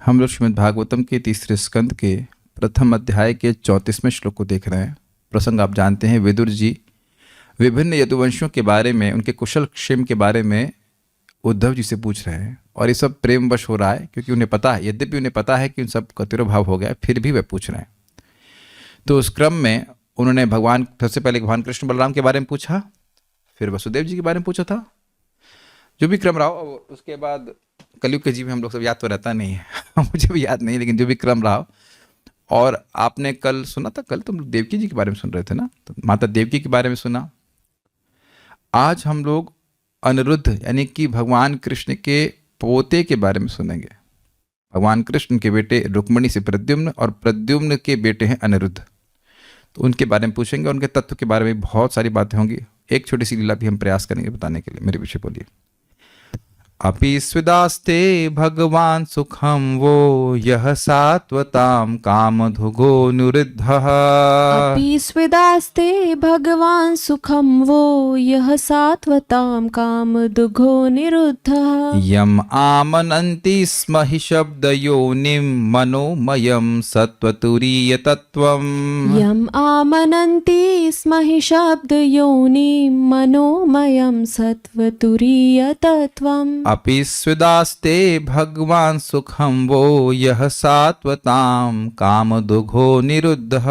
हम लोग श्रीमद् भागवतम के तीसरे स्कंद के प्रथम अध्याय के 34वें श्लोक को देख रहे हैं। प्रसंग आप जानते हैं, विदुर जी विभिन्न यदुवंशियों के बारे में, उनके कुशल क्षेम के बारे में उद्धव जी से पूछ रहे हैं। और ये सब प्रेमवश हो रहा है क्योंकि उन्हें पता है, यद्यपि उन्हें पता है कि उन सब का तिरोभाव हो गया, फिर भी वे पूछ रहे हैं। तो उस क्रम में उन्होंने सबसे पहले भगवान कृष्ण बलराम के बारे में पूछा, फिर वसुदेव जी के बारे में पूछा था, जो भी क्रम रहा हो। उसके बाद कलयुग के जीव हम लोग सब याद तो रहता नहीं है मुझे भी याद नहीं, लेकिन जो भी क्रम रहा हो। और आपने कल सुना था, कल तुम देवकी जी के बारे में सुन रहे थे ना, तो माता देवकी के बारे में सुना। आज हम लोग अनिरुद्ध यानी कि भगवान कृष्ण के पोते के बारे में सुनेंगे। भगवान कृष्ण के बेटे रुक्मिणी से प्रद्युम्न और प्रद्युम्न के बेटे हैं अनिरुद्ध। तो उनके बारे में पूछेंगे, उनके तत्व के बारे में बहुत सारी बातें होंगी। एक छोटी सी लीला भी हम प्रयास करेंगे बताने के लिए। मेरे पीछे बोलिए। अपि स्विदास्ते भगवान सुखम वो यह सात्वताम कामधुगो निरुद्धः। अपि स्विदास्ते भगवान सुखम वो यह सात्वताम कामधुगो निरुद्धः। यम आमनन्ति स्म हि शब्दयोनिं मनोमयं सत्त्वतुरीय तत्त्वम्। यम आमनन्ति स्म हि शब्दयोनिं मनोमयं सत्त्वतुरीय तत्त्वम्। अपि स्विदास्ते भगवान सुखम वो यह सात्वताम कामदुघो निरुद्धः।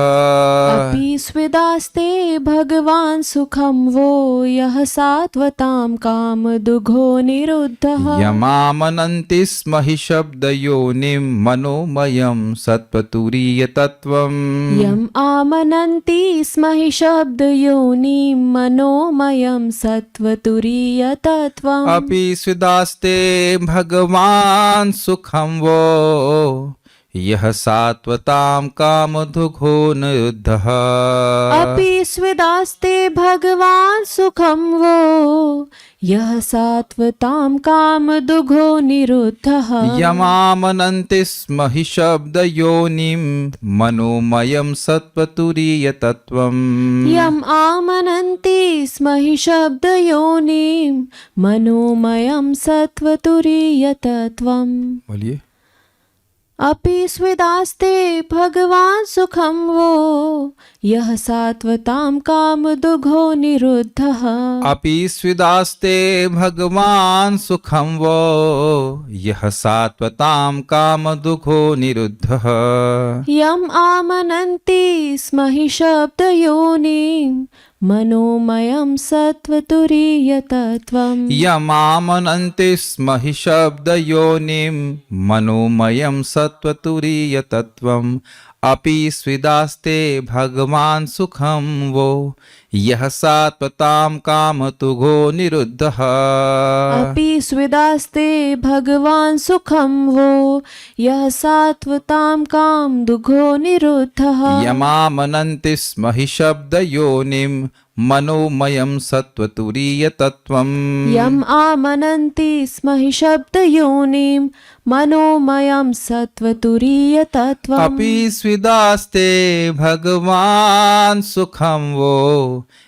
अपि स्विदास्ते भगवान सुखम वो यह सात्वताम कामदुघो निरुद्धः। यमामनन्ति स्म हि शब्दयोनिं मनोमयं सत्त्वतुरीय तत्त्वम्। यम आमनन्ति स्म हि शब्दयोनिं मनोमयं सत्त्वतुरीय तत्त्वम्। अपि स्विदास्ते भगवान सुखम वो यह सात्वताम कामधुघो निरुद्धः। अपि स्विदास्ते भगवान सुखम वो यह सात्वताम कामदुघो निरुद्धः। यमामनन्ति स्म हि शब्दयोनिं मनोमयं सत्त्वतुरीय तत्त्वम्। यम आमनन्ति स्म हि शब्दयोनिं मनोमयं सत्त्वतुरीय तत्त्वम्। बोलिए। अपि स्विदास्ते भगवान सुखम वो यह सात्वताम कामदुघो निरुद्धः। अपि स्विदास्ते भगवान सुखम वो यह सात्वताम कामदुघो निरुद्धः। यम आमनन्ति स्म हि शब्दयोनिं मनोमयं सत्त्वतुरीय तत्त्वम्। यमामनन्ति स्म हि शब्दयोनिं मनोमयं सत्त्वतुरीय तत्त्वम्। अपि स्विदास्ते भगवान सुखम वो यह सात्वताम कामदुघो निरुद्धः। अपि स्विदास्ते भगवान सुखम वो यह सात्वताम कामदुघो निरुद्धः। यमामनन्ति स्म हि शब्दयोनिं मनोमयं सत्त्वतुरीय तत्त्वम्। यम आमनन्ति स्म हि शब्दयोनिं मनोमयं सत्त्वतुरीय तत्त्वम्। अपि स्विदास्ते भगवान सुखम वो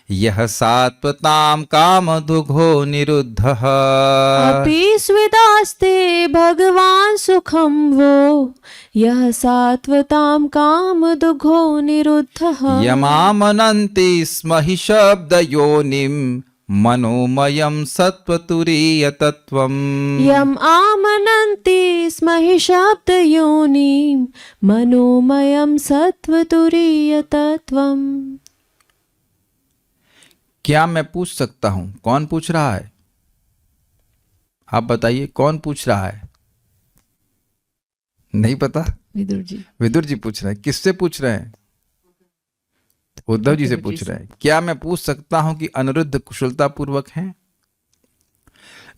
यह सात्वताम कामदुघो निरुद्धः। अपि स्विदास्ते भगवान सुखम वो यह सात्वताम कामदुघो निरुद्धः। यमामनन्ति स्म हि शब्दयोनिं मनोमयं सत्त्वतुरीय तत्त्वम्। यम आमनन्ति स्म हि शब्दयोनिं मनोमयं सत्त्वतुरीय तत्त्वम्। क्या मैं पूछ सकता हूं? कौन पूछ रहा है? आप बताइए, कौन पूछ रहा है? नहीं पता? विदुर जी। विदुर जी पूछ रहे हैं। किससे पूछ रहे हैं? उद्धव जी से पूछ रहे हैं। क्या मैं पूछ सकता हूं कि अनिरुद्ध कुशलता पूर्वक हैं?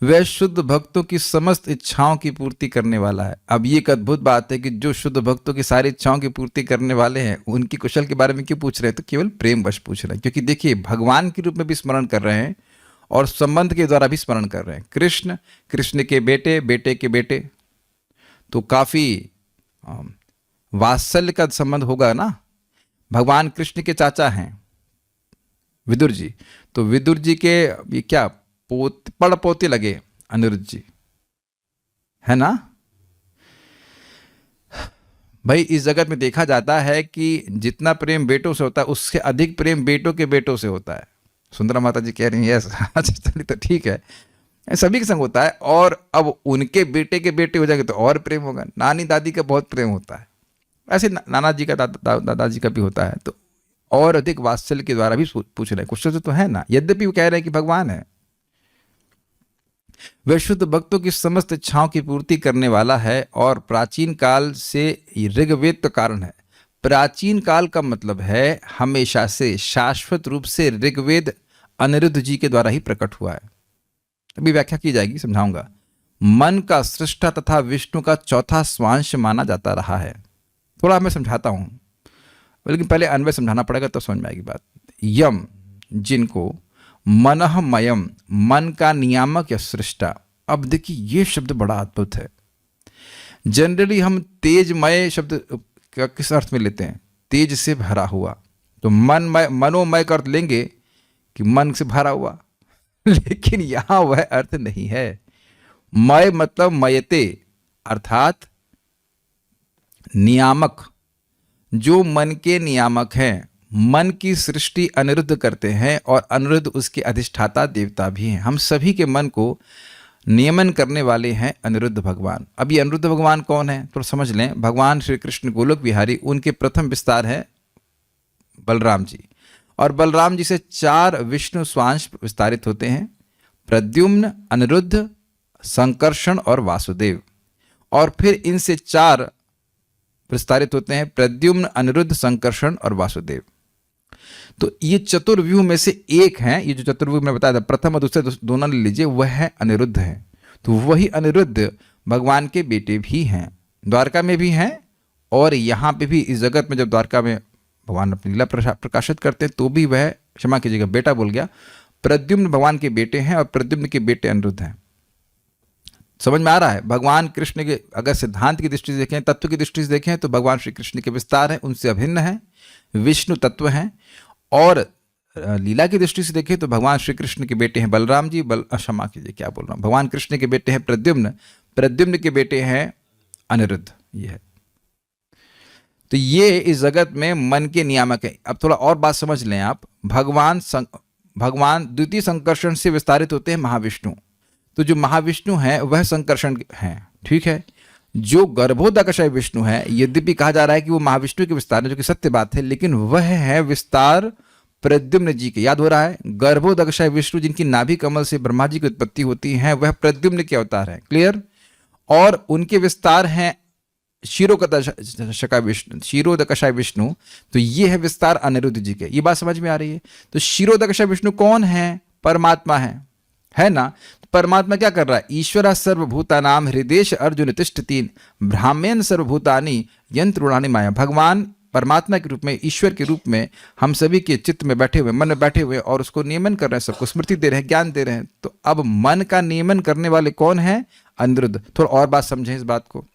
वह शुद्ध भक्तों की समस्त इच्छाओं की पूर्ति करने वाला है। अब ये एक अद्भुत बात है कि जो शुद्ध भक्तों की सारी इच्छाओं की पूर्ति करने वाले हैं, उनकी कुशल के बारे में क्यों पूछ रहे हैं? तो केवल प्रेमवश पूछ रहे हैं, क्योंकि देखिए भगवान के रूप में भी स्मरण कर रहे हैं और संबंध के द्वारा भी स्मरण कर रहे हैं। कृष्ण, कृष्ण के बेटे, बेटे के बेटे, तो काफी वात्सल्य का संबंध होगा ना। भगवान कृष्ण के चाचा हैं विदुर जी, तो विदुर जी के ये क्या पड़ पोते लगे अनिरुद्ध जी, है ना। भाई इस जगत में देखा जाता है कि जितना प्रेम बेटों से होता है उससे अधिक प्रेम बेटों के बेटों से होता है। सुंदरा माता जी कह रही हैं यस। अच्छा चलिए तो ठीक है, सभी के संग होता है। और अब उनके बेटे के बेटे हो जाएंगे तो और प्रेम होगा। नानी दादी का बहुत प्रेम होता है, ऐसे नाना जी का दादाजी का भी होता है। तो और अधिक वात्सल्य के द्वारा भी पूछ रहे हैं, क्वेश्चन तो है ना। यद्यपि वो कह रहे हैं कि भगवान है, वह शुद्ध भक्तों की समस्त इच्छाओं की पूर्ति करने वाला है और प्राचीन काल से ऋग्वेद का कारण है। प्राचीन काल का मतलब है हमेशा से, शाश्वत रूप से ऋग्वेद अनिरुद्ध जी के द्वारा ही प्रकट हुआ है। अभी व्याख्या की जाएगी, समझाऊंगा। मन का सृष्टा तथा विष्णु का चौथा स्वांश माना जाता रहा है। थोड़ा मैं समझाता हूं, लेकिन पहले अन्वय समझाना पड़ेगा तो समझ में आएगी बात। यम, जिनको मनःमयम, मन का नियामक या सृष्टा। अब देखिए ये शब्द बड़ा अद्भुत है। जनरली हम तेजमय शब्द का किस अर्थ में लेते हैं? तेज से भरा हुआ। तो मनमय, मनोमय का अर्थ लेंगे कि मन से भरा हुआ, लेकिन यहां वह अर्थ नहीं है। मय मतलब मयते, अर्थात नियामक, जो मन के नियामक हैं। मन की सृष्टि अनिरुद्ध करते हैं और अनिरुद्ध उसके अधिष्ठाता देवता भी हैं। हम सभी के मन को नियमन करने वाले हैं अनिरुद्ध भगवान। अब ये अनिरुद्ध भगवान कौन है तो समझ लें। भगवान श्री कृष्ण गोलोक विहारी, उनके प्रथम विस्तार है बलराम जी, और बलराम जी से 4 विष्णु स्वांश विस्तारित होते हैं, प्रद्युम्न, अनिरुद्ध, संकर्षण और वासुदेव। और फिर इनसे 4 विस्तारित होते हैं, प्रद्युम्न, अनिरुद्ध, संकर्षण और वासुदेव। तो ये चतुर्व्यूह में से एक हैं। ये जो चतुर्व्यूह मैं बताया था, प्रथम और दूसरे दोनों ले लीजिए, वह है अनिरुद्ध है। तो वही अनिरुद्ध भगवान के बेटे भी हैं, द्वारका में भी हैं और यहाँ पे भी इस जगत में। जब द्वारका में भगवान अपनी लीला प्रकाशित करते हैं तो भी वह, क्षमा कीजिएगा बेटा बोल गया, प्रद्युम्न भगवान के बेटे हैं और प्रद्युम्न के बेटे अनिरुद्ध हैं। समझ में आ रहा है? भगवान कृष्ण के अगर सिद्धांत की दृष्टि से देखें, तत्व की दृष्टि से देखें, तो भगवान श्री कृष्ण के विस्तार हैं, उनसे अभिन्न हैं, विष्णु तत्व हैं। और लीला की दृष्टि से देखें तो भगवान श्री कृष्ण के बेटे हैं बलराम जी, क्षमा कीजिए क्या बोल रहा हूँ, भगवान कृष्ण के बेटे हैं प्रद्युम्न, प्रद्युम्न के बेटे हैं अनिरुद्ध। ये है। तो ये इस जगत में मन के नियामक है। अब थोड़ा और बात समझ लें आप। भगवान द्वितीय संकर्षण से विस्तारित होते हैं महाविष्णु। तो जो महाविष्णु हैं वह संकर्षण हैं, ठीक है। जो गर्भोदकशय विष्णु है, यद्यपि कहा जा रहा है कि वो महाविष्णु के विस्तार है, जो कि सत्य बात है, लेकिन वह है विस्तार प्रद्युम्न जी के। याद हो रहा है? गर्भोदकशय विष्णु जिनकी नाभि कमल से ब्रह्मा जी की उत्पत्ति होती है, वह प्रद्युम्न के अवतार है। क्लियर? और उनके विस्तार हैं क्षीरोदकशय विष्णु। तो ये है विस्तार अनिरुद्ध जी के। ये बात समझ में आ रही है? तो क्षीरोदकशय विष्णु कौन है? परमात्मा है ना। तो परमात्मा क्या कर रहा है? ईश्वर सर्वभूतानाम हृदेश अर्जुन तिष्ठति ब्राह्मण सर्वभूतानि यंत्रुणानि माया। भगवान परमात्मा के रूप में, ईश्वर के रूप में हम सभी के चित्त में बैठे हुए, मन में बैठे हुए, और उसको नियमन कर रहे हैं, सबको स्मृति दे रहे हैं, ज्ञान दे रहे हैं। तो अब मन का नियमन करने वाले कौन है? अनिरुद्ध। थोड़ा और बात समझें इस बात को।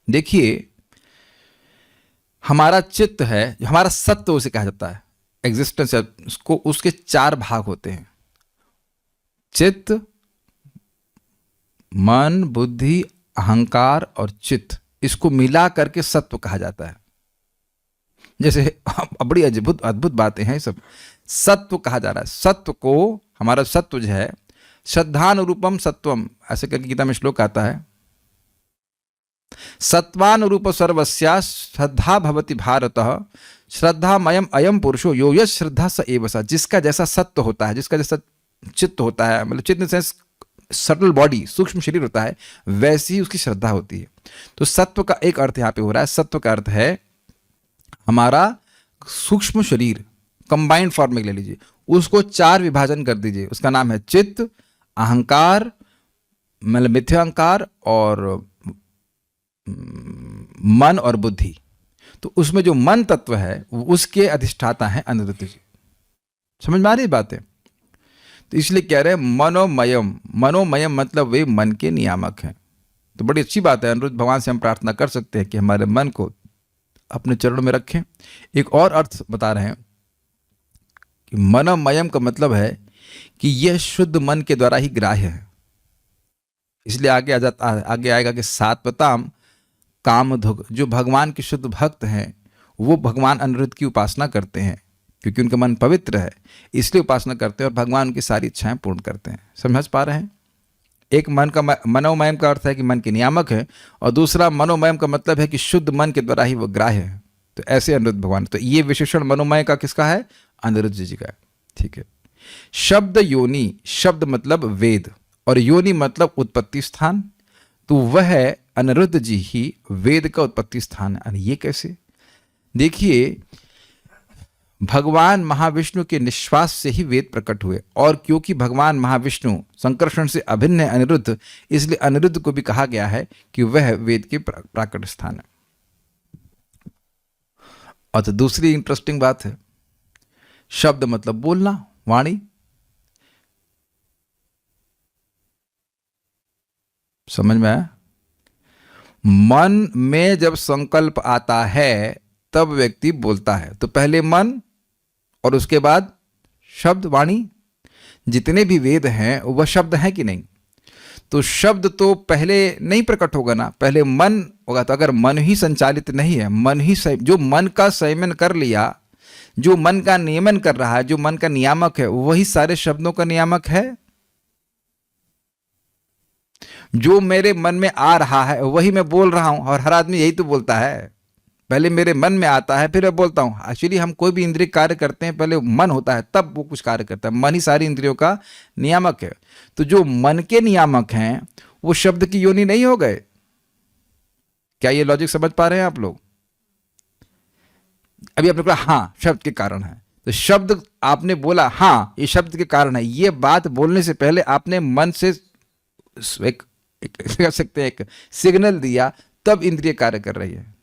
देखिए, हमारा चित्त है, हमारा सत्व उसे कहा जाता है, एग्जिस्टेंस है, उसको, उसके 4 भाग होते हैं, चित्त, मन, बुद्धि, अहंकार और चित्त। इसको मिला करके सत्व कहा जाता है। जैसे बड़ी अद्भुत बातें हैं सब। सत्व कहा जा रहा है। सत्व को, हमारा सत्व जो है, श्रद्धानुरूपम सत्वम, ऐसे करके गीता में श्लोक आता है। सत्वानुरूप सर्वस्या श्रद्धा भवति भारतः श्रद्धामयम अयम पुरुषो यो यश श्रद्धा स एव स। जिसका जैसा सत्व होता है, जिसका जैसा चित्त होता है, मतलब चित्त इन सेंस सटल बॉडी, सूक्ष्म शरीर होता है, वैसी ही उसकी श्रद्धा होती है। तो सत्व का एक अर्थ यहां पे हो रहा है। सत्व का अर्थ है हमारा सूक्ष्म शरीर, कंबाइंड फॉर्म में ले लीजिए, उसको 4 विभाजन कर दीजिए। उसका नाम है चित्त, अहंकार, मतलब मिथ्या अहंकार, और मन और बुद्धि। तो उसमें जो मन तत्व है उसके अधिष्ठाता है अनिरुद्ध जी। समझ में आ रही बातें? तो इसलिए कह रहे हैं मनोमयम। मनोमयम मतलब वे मन के नियामक हैं। तो बड़ी अच्छी बात है। अनिरुद्ध भगवान से हम प्रार्थना कर सकते हैं कि हमारे मन को अपने चरणों में रखें। एक और अर्थ बता रहे हैं कि मनोमयम का मतलब है कि यह शुद्ध मन के द्वारा ही ग्राह्य है। इसलिए आगे आएगा कि सात्वताम कामधुग, जो भगवान के शुद्ध भक्त हैं वो भगवान अनिरुद्ध की उपासना करते हैं, क्योंकि उनका मन पवित्र है इसलिए उपासना करते हैं और भगवान उनकी सारी इच्छाएं पूर्ण करते हैं। समझ पा रहे हैं? एक मन का मनोमयम का अर्थ है कि मन के नियामक है, और दूसरा मनोमयम का मतलब है कि शुद्ध मन के द्वारा ही वो ग्राह्य है। तो ऐसे अनिरुद्ध भगवान, तो ये विशेषण मनोमय का किसका है? अनिरुद्ध जी का है। ठीक है। शब्द योनि, शब्द मतलब वेद और योनि मतलब उत्पत्ति स्थान, तो वह अनिरुद्ध जी ही वेद का उत्पत्ति स्थान है। और ये कैसे? देखिए, भगवान महाविष्णु के निश्वास से ही वेद प्रकट हुए, और क्योंकि भगवान महाविष्णु संकर्षण से अभिन्न है अनिरुद्ध, इसलिए अनिरुद्ध को भी कहा गया है कि वह वेद के प्राकट स्थान है। और तो दूसरी इंटरेस्टिंग बात है, शब्द मतलब बोलना, वाणी। समझ में आया? मन में जब संकल्प आता है तब व्यक्ति बोलता है। तो पहले मन और उसके बाद शब्द, वाणी। जितने भी वेद हैं वह शब्द हैं कि नहीं? तो शब्द तो पहले नहीं प्रकट होगा ना, पहले मन होगा। तो अगर मन ही संचालित नहीं है, मन ही जो मन का संयमन कर लिया, जो मन का नियमन कर रहा है, जो मन का नियामक है, वही सारे शब्दों का नियामक है। जो मेरे मन में आ रहा है वही मैं बोल रहा हूं, और हर आदमी यही तो बोलता है, पहले मेरे मन में आता है फिर मैं बोलता हूं। एक्चुअली हम कोई भी इंद्रिय कार्य करते हैं, पहले मन होता है तब वो कुछ कार्य करता है। मन ही सारी इंद्रियों का नियामक है। तो जो मन के नियामक हैं वो शब्द की योनि नहीं हो गए। क्या ये लॉजिक समझ पा रहे हैं आप लोग? अभी आपने कहा हाँ शब्द के कारण है, तो शब्द आपने बोला हाँ ये शब्द के कारण है, ये बात बोलने से पहले आपने मन से एक कह सकते हैं एक सिग्नल दिया, तब इंद्रिय कार्य कर रही है।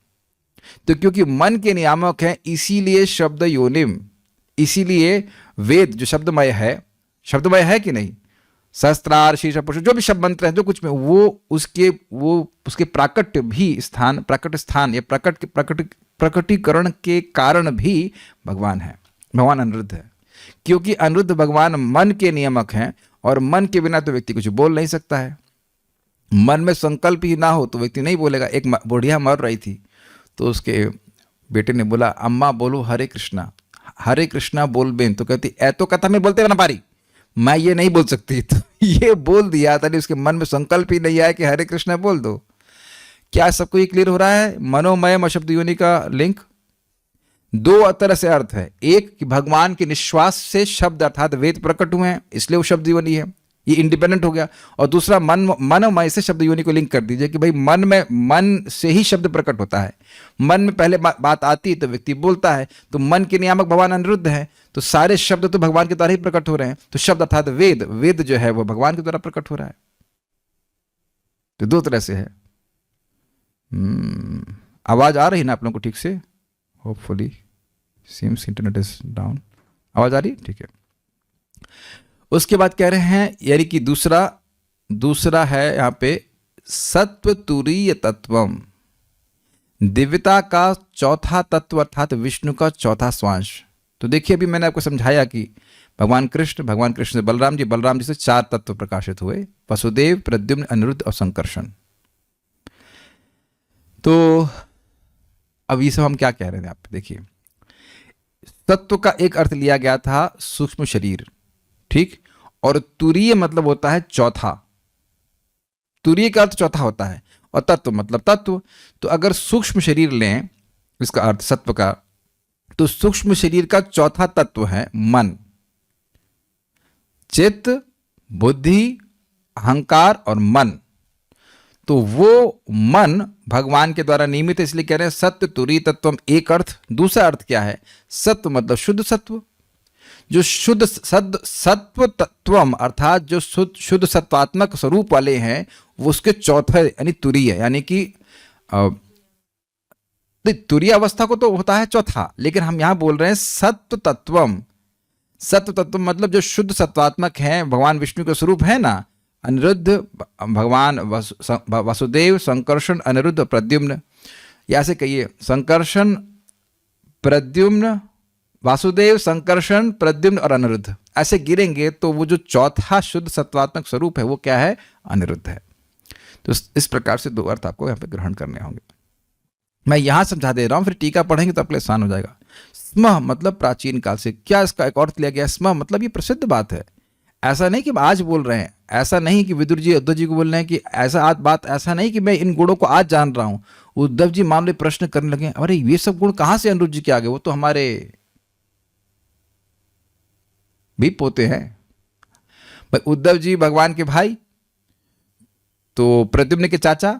तो क्योंकि मन के नियामक हैं इसीलिए शब्द योनिम, इसीलिए वेद जो शब्दमय है कि नहीं? सहस्त्रार, शीर्ष, पुरुष, जो भी शब्द मंत्र है, जो कुछ में वो उसके प्राकट्य भी स्थान, प्रकट स्थान या प्रकटीकरण के कारण भी भगवान है, भगवान अनिरुद्ध है। क्योंकि अनिरुद्ध भगवान मन के नियामक हैं, और मन के बिना तो व्यक्ति कुछ बोल नहीं सकता है। मन में संकल्प ही ना हो तो व्यक्ति नहीं बोलेगा। एक बुढ़िया मर रही थी, तो उसके बेटे ने बोला अम्मा बोलो हरे कृष्णा बोल बेन। तो कहती ऐ तो कथा में बोलते ना पारी, मैं ये नहीं बोल सकती। तो ये बोल दिया था, उसके मन में संकल्प ही नहीं आया कि हरे कृष्णा बोल दो। क्या सबको ये क्लियर हो रहा है? मनोमय और शब्द योनि का लिंक दो तरह से अर्थ है। एक कि भगवान के निश्वास से शब्द अर्थात वेद प्रकट हुए हैं, इसलिए वो शब्द योनि है, ये इंडिपेंडेंट हो गया। और दूसरा मनोमय से शब्द योनि को लिंक कर दीजिए कि भाई मन से ही शब्द प्रकट होता है। मन में पहले बात आती है तो व्यक्ति बोलता है। तो मन के नियामक भगवान अनिरुद्ध है, तो सारे शब्द तो भगवान के द्वारा ही प्रकट हो रहे हैं। तो शब्द अर्थात वेद जो है वो भगवान के द्वारा प्रकट हो रहा है। तो दो तरह से है। आवाज आ रही ना आप लोगों को ठीक से? Hopefully. Seems internet is down. आवाज आ रही? ठीक है। उसके बाद कह रहे हैं, यानी कि दूसरा है यहां पे सत्व तुरीय तत्वम, दिव्यता का चौथा तत्व अर्थात विष्णु का चौथा स्वांश। तो देखिए अभी मैंने आपको समझाया कि भगवान कृष्ण से बलराम जी से चार तत्व प्रकाशित हुए, वसुदेव, प्रद्युम्न, अनिरुद्ध और संकर्षण। तो अब ये सब हम क्या कह रहे थे? आप देखिए, तत्व का एक अर्थ लिया गया था सूक्ष्म शरीर, ठीक, और तुरीय मतलब होता है चौथा। तुरीय का अर्थ चौथा होता है, और तत्व मतलब तत्व। तो अगर सूक्ष्म शरीर लें इसका अर्थ सत्व का, तो सूक्ष्म शरीर का चौथा तत्व है मन, चित्त, बुद्धि, अहंकार और मन। तो वो मन भगवान के द्वारा नियमित है, इसलिए कह रहे हैं सत्य तुरीय तत्वम, एक अर्थ। दूसरा अर्थ क्या है? सत्व मतलब शुद्ध सत्व, जो शुद्ध सत्व तत्वम अर्थात जो शुद्ध सत्वात्मक स्वरूप वाले हैं, वो उसके चौथे यानी तुरीय, यानी कि तुरीय अवस्था को तो होता है चौथा, लेकिन हम यहां बोल रहे हैं सत्व तत्वम। सत्व तत्व मतलब जो शुद्ध सत्वात्मक हैं, भगवान विष्णु के स्वरूप है ना, अनिरुद्ध, भगवान वसुदेव, संकर्षण, अनिरुद्ध, प्रद्युम्न। या से कहिए संकर्षण, प्रद्युम्न, वासुदेव, संकर्षण, प्रद्युम्न और अनिरुद्ध। ऐसे गिरेंगे तो वो जो चौथा शुद्ध सत्वात्मक स्वरूप है वो क्या है? अनिरुद्ध है। तो इस प्रकार से दो अर्थ आपको यहाँ पे ग्रहण करने होंगे। मैं यहाँ समझा दे रहा हूँ, फिर टीका पढ़ेंगे तो आपके लिए आसान हो जाएगा। स्म मतलब प्राचीन काल से। क्या इसका एक अर्थ लिया गया? स्म मतलब ये प्रसिद्ध बात है। ऐसा नहीं कि हम आज बोल रहे हैं, ऐसा नहीं कि विदुर जी उद्धव जी को बोल रहे हैं कि ऐसा आज बात, ऐसा नहीं कि मैं इन गुणों को आज जान रहा हूँ। उद्धव जी मान लो प्रश्न करने लगे, अरे ये सब गुण कहाँ से अनिरुद्ध जी के आ गए? वो तो हमारे भी पोते हैं। भाई उद्धव जी भगवान के भाई, तो प्रद्युम्न के चाचा,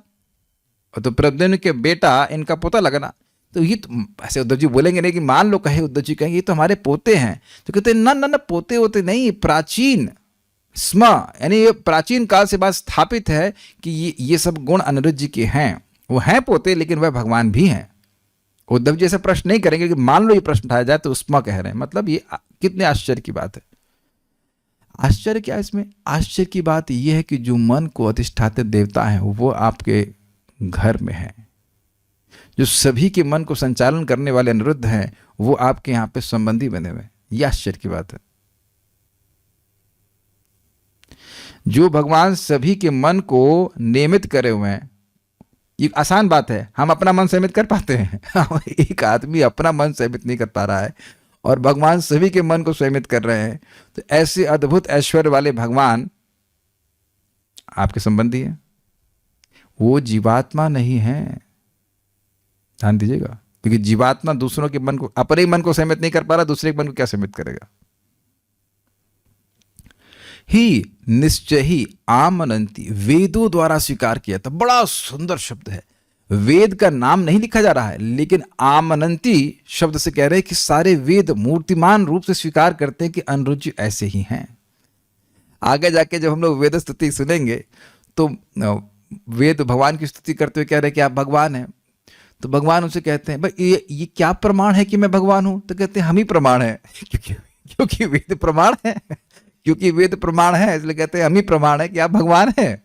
और तो प्रद्युम्न के बेटा इनका पोता लगना। तो ये तो ऐसे उद्धव जी बोलेंगे नहीं कि मान लो कहे, उद्धव जी कहेंगे ये तो हमारे पोते हैं। तो कहते हैं ना ना ना, पोते होते नहीं, प्राचीन स्म, यानी ये प्राचीन काल से बात स्थापित है कि ये सब गुण अनिरुद्ध जी के हैं। वो हैं पोते, लेकिन वह भगवान भी हैं। उद्धव जी ऐसा प्रश्न नहीं करेंगे कि मान लो ये प्रश्न उठाया जाए तो स्म कह रहे हैं। मतलब ये कितने आश्चर्य की बात है। आश्चर्य क्या है इसमें? आश्चर्य की बात यह है कि जो मन को अधिष्ठाते देवता है वो आपके घर में है। जो सभी के मन को संचालन करने वाले अनिरुद्ध हैं वो आपके यहाँ पे संबंधी बने हुए हैं। यह आश्चर्य की बात है। जो भगवान सभी के मन को नियमित करे हुए हैं, ये आसान बात है। हम अपना मन संयमित कर पाते हैं? एक आदमी अपना मन संयमित नहीं कर पा रहा है और भगवान सभी के मन को संयमित कर रहे हैं। तो ऐसे अद्भुत ऐश्वर्य वाले भगवान आपके संबंधी हैं। वो जीवात्मा नहीं है, ध्यान दीजिएगा। क्योंकि जीवात्मा दूसरों के मन को, अपने ही मन को संयमित नहीं कर पा रहा, दूसरे के मन को क्या संयमित करेगा? ही निश्चय ही आमनंती, वेदों द्वारा स्वीकार किया था। बड़ा सुंदर शब्द है। वेद का नाम नहीं लिखा जा रहा है, लेकिन आमनंती शब्द से कह रहे हैं कि सारे वेद मूर्तिमान रूप से स्वीकार करते हैं कि अनिरुद्ध जी ऐसे ही हैं। आगे जाके जब हम लोग वेद स्तुति सुनेंगे तो वेद भगवान की स्तुति करते हुए कह रहे हैं कि आप भगवान हैं। तो भगवान उनसे कहते हैं, भाई ये क्या प्रमाण है कि मैं भगवान हूं? तो कहते हैं हम ही प्रमाण है। क्योंकि वेद प्रमाण है, क्योंकि वेद प्रमाण है, इसलिए कहते हैं हम ही प्रमाण है कि आप भगवान हैं।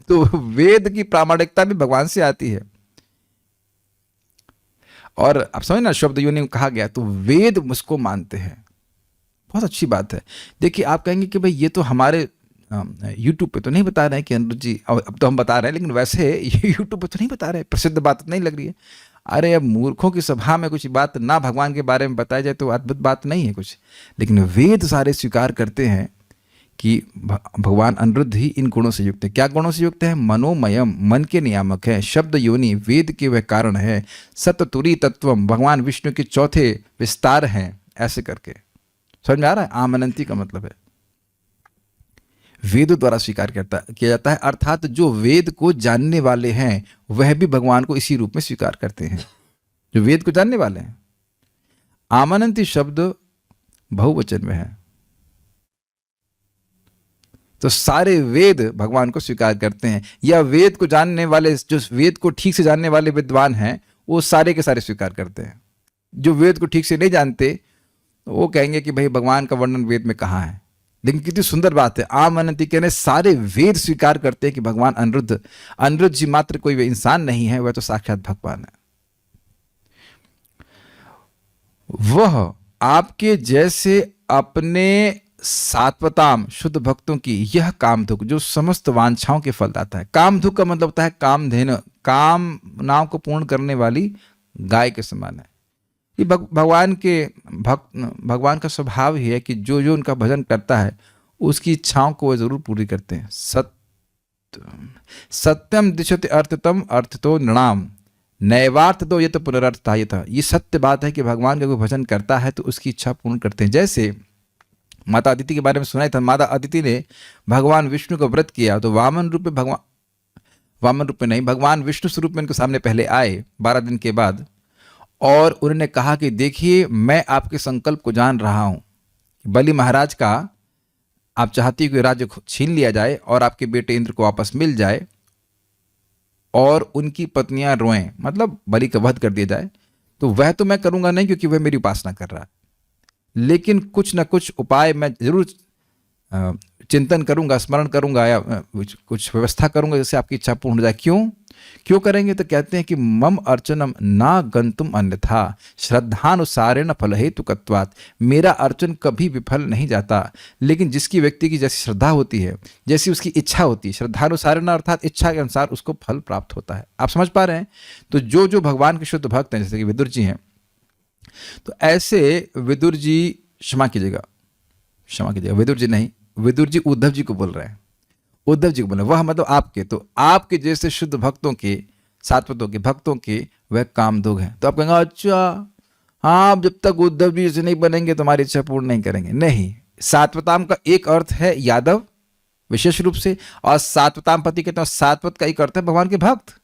तो वेद की प्रामाणिकता भी भगवान से आती है। और आप समझ ना, शब्द यूं नहीं कहा गया, तो वेद मुझको मानते हैं। बहुत अच्छी बात है। देखिए, आप कहेंगे कि भाई ये तो हमारे यूट्यूब पे तो नहीं बता रहे हैं कि अनिरुद्ध जी, अब तो हम बता रहे हैं, लेकिन वैसे यूट्यूब पे तो नहीं बता रहे, प्रसिद्ध बात नहीं लग रही है। अरे अब मूर्खों की सभा में कुछ बात ना भगवान के बारे में बताई जाए तो अद्भुत बात नहीं है कुछ। लेकिन वेद सारे स्वीकार करते हैं कि भगवान अनिरुद्ध ही इन गुणों से युक्त है। क्या गुणों से युक्त है? मनोमयम, मन के नियामक है। शब्द योनि, वेद के वह कारण है। सततुरी तत्वम, भगवान विष्णु के चौथे विस्तार हैं। ऐसे करके समझ में आ रहा है? आमनंती का मतलब है वेदों द्वारा स्वीकार किया जाता है। अर्थात जो वेद को जानने वाले हैं वह भी भगवान को इसी रूप में स्वीकार करते हैं, जो वेद को जानने वाले हैं। आमनंती शब्द बहुवचन में है, तो सारे वेद भगवान को स्वीकार करते हैं। या वेद को जानने वाले, जो वेद को ठीक से जानने वाले विद्वान हैं, वो सारे के सारे स्वीकार करते हैं। जो वेद को ठीक से नहीं जानते वो कहेंगे कि भाई भगवान का वर्णन वेद में कहाँ है। लेकिन कितनी सुंदर बात है, आमनंती कहने सारे वेद स्वीकार करते हैं कि भगवान अनिरुद्ध जी मात्र कोई इंसान नहीं है, वह तो साक्षात भगवान है। वह आपके जैसे अपने सात्वताम शुद्ध भक्तों की यह कामधुक, जो समस्त वांछाओं के फल दाता है। कामधुक का मतलब होता है कामधेनु, कामनाओं को पूर्ण करने वाली गाय के समान है। ये भगवान का स्वभाव ही है कि जो जो उनका भजन करता है उसकी इच्छाओं को वह जरूर पूरी करते हैं। सत्यम दिशते अर्थतम अर्थतो नृणाम नैवार्थ दो ये तो पुनरर्थता। ये सत्य बात है कि भगवान का कोई भजन करता है तो उसकी इच्छा पूर्ण करते हैं। जैसे माता अदिति के बारे में सुना था, माता अदिति ने भगवान विष्णु का व्रत किया तो वामन रूप में भगवान विष्णु स्वरूप में उनके सामने पहले आए 12 दिन के बाद, और उन्होंने कहा कि देखिए मैं आपके संकल्प को जान रहा हूं, बलि महाराज का आप चाहती हो कि राज्य छीन लिया जाए और आपके बेटे इंद्र को वापस मिल जाए और उनकी पत्नियां रोएं, मतलब बलि का वध कर दिया जाए। तो वह तो मैं करूंगा नहीं क्योंकि वह मेरी उपासना कर रहा है, लेकिन कुछ न कुछ उपाय मैं जरूर चिंतन करूंगा, स्मरण करूंगा या कुछ व्यवस्था करूंगा जिससे आपकी इच्छा पूर्ण हो जाए। क्यों? क्यों करेंगे? तो कहते हैं कि मम अर्चनम ना गंतुम अन्यथा श्रद्धानुसारेण फल हेतुकत्वात्, मेरा अर्चन कभी विफल नहीं जाता। लेकिन जिसकी व्यक्ति की जैसी श्रद्धा होती है, जैसी उसकी इच्छा होती है, श्रद्धानुसारेण अर्थात इच्छा के अनुसार उसको फल प्राप्त होता है। आप समझ पा रहे हैं? तो जो जो भगवान के शुद्ध भक्त हैं, जैसे कि विदुर जी हैं, तो ऐसे विदुर जी, क्षमा कीजिएगा, विदुर जी नहीं, विदुर जी उद्धव जी को बोल रहे हैं, उद्धव जी को बोले वह मतलब आपके, तो आपके जैसे शुद्ध भक्तों के, सात्वतों के भक्तों के वह कामधुग हैं। तो आप कहेंगे अच्छा हाँ, जब तक उद्धव जी से नहीं बनेंगे तो हमारी इच्छा पूर्ण नहीं करेंगे। नहीं, सात्वताम का एक अर्थ है यादव विशेष रूप से, और सात्वताम पति कहते हैं सात्वत का एक अर्थ है भगवान के भक्त।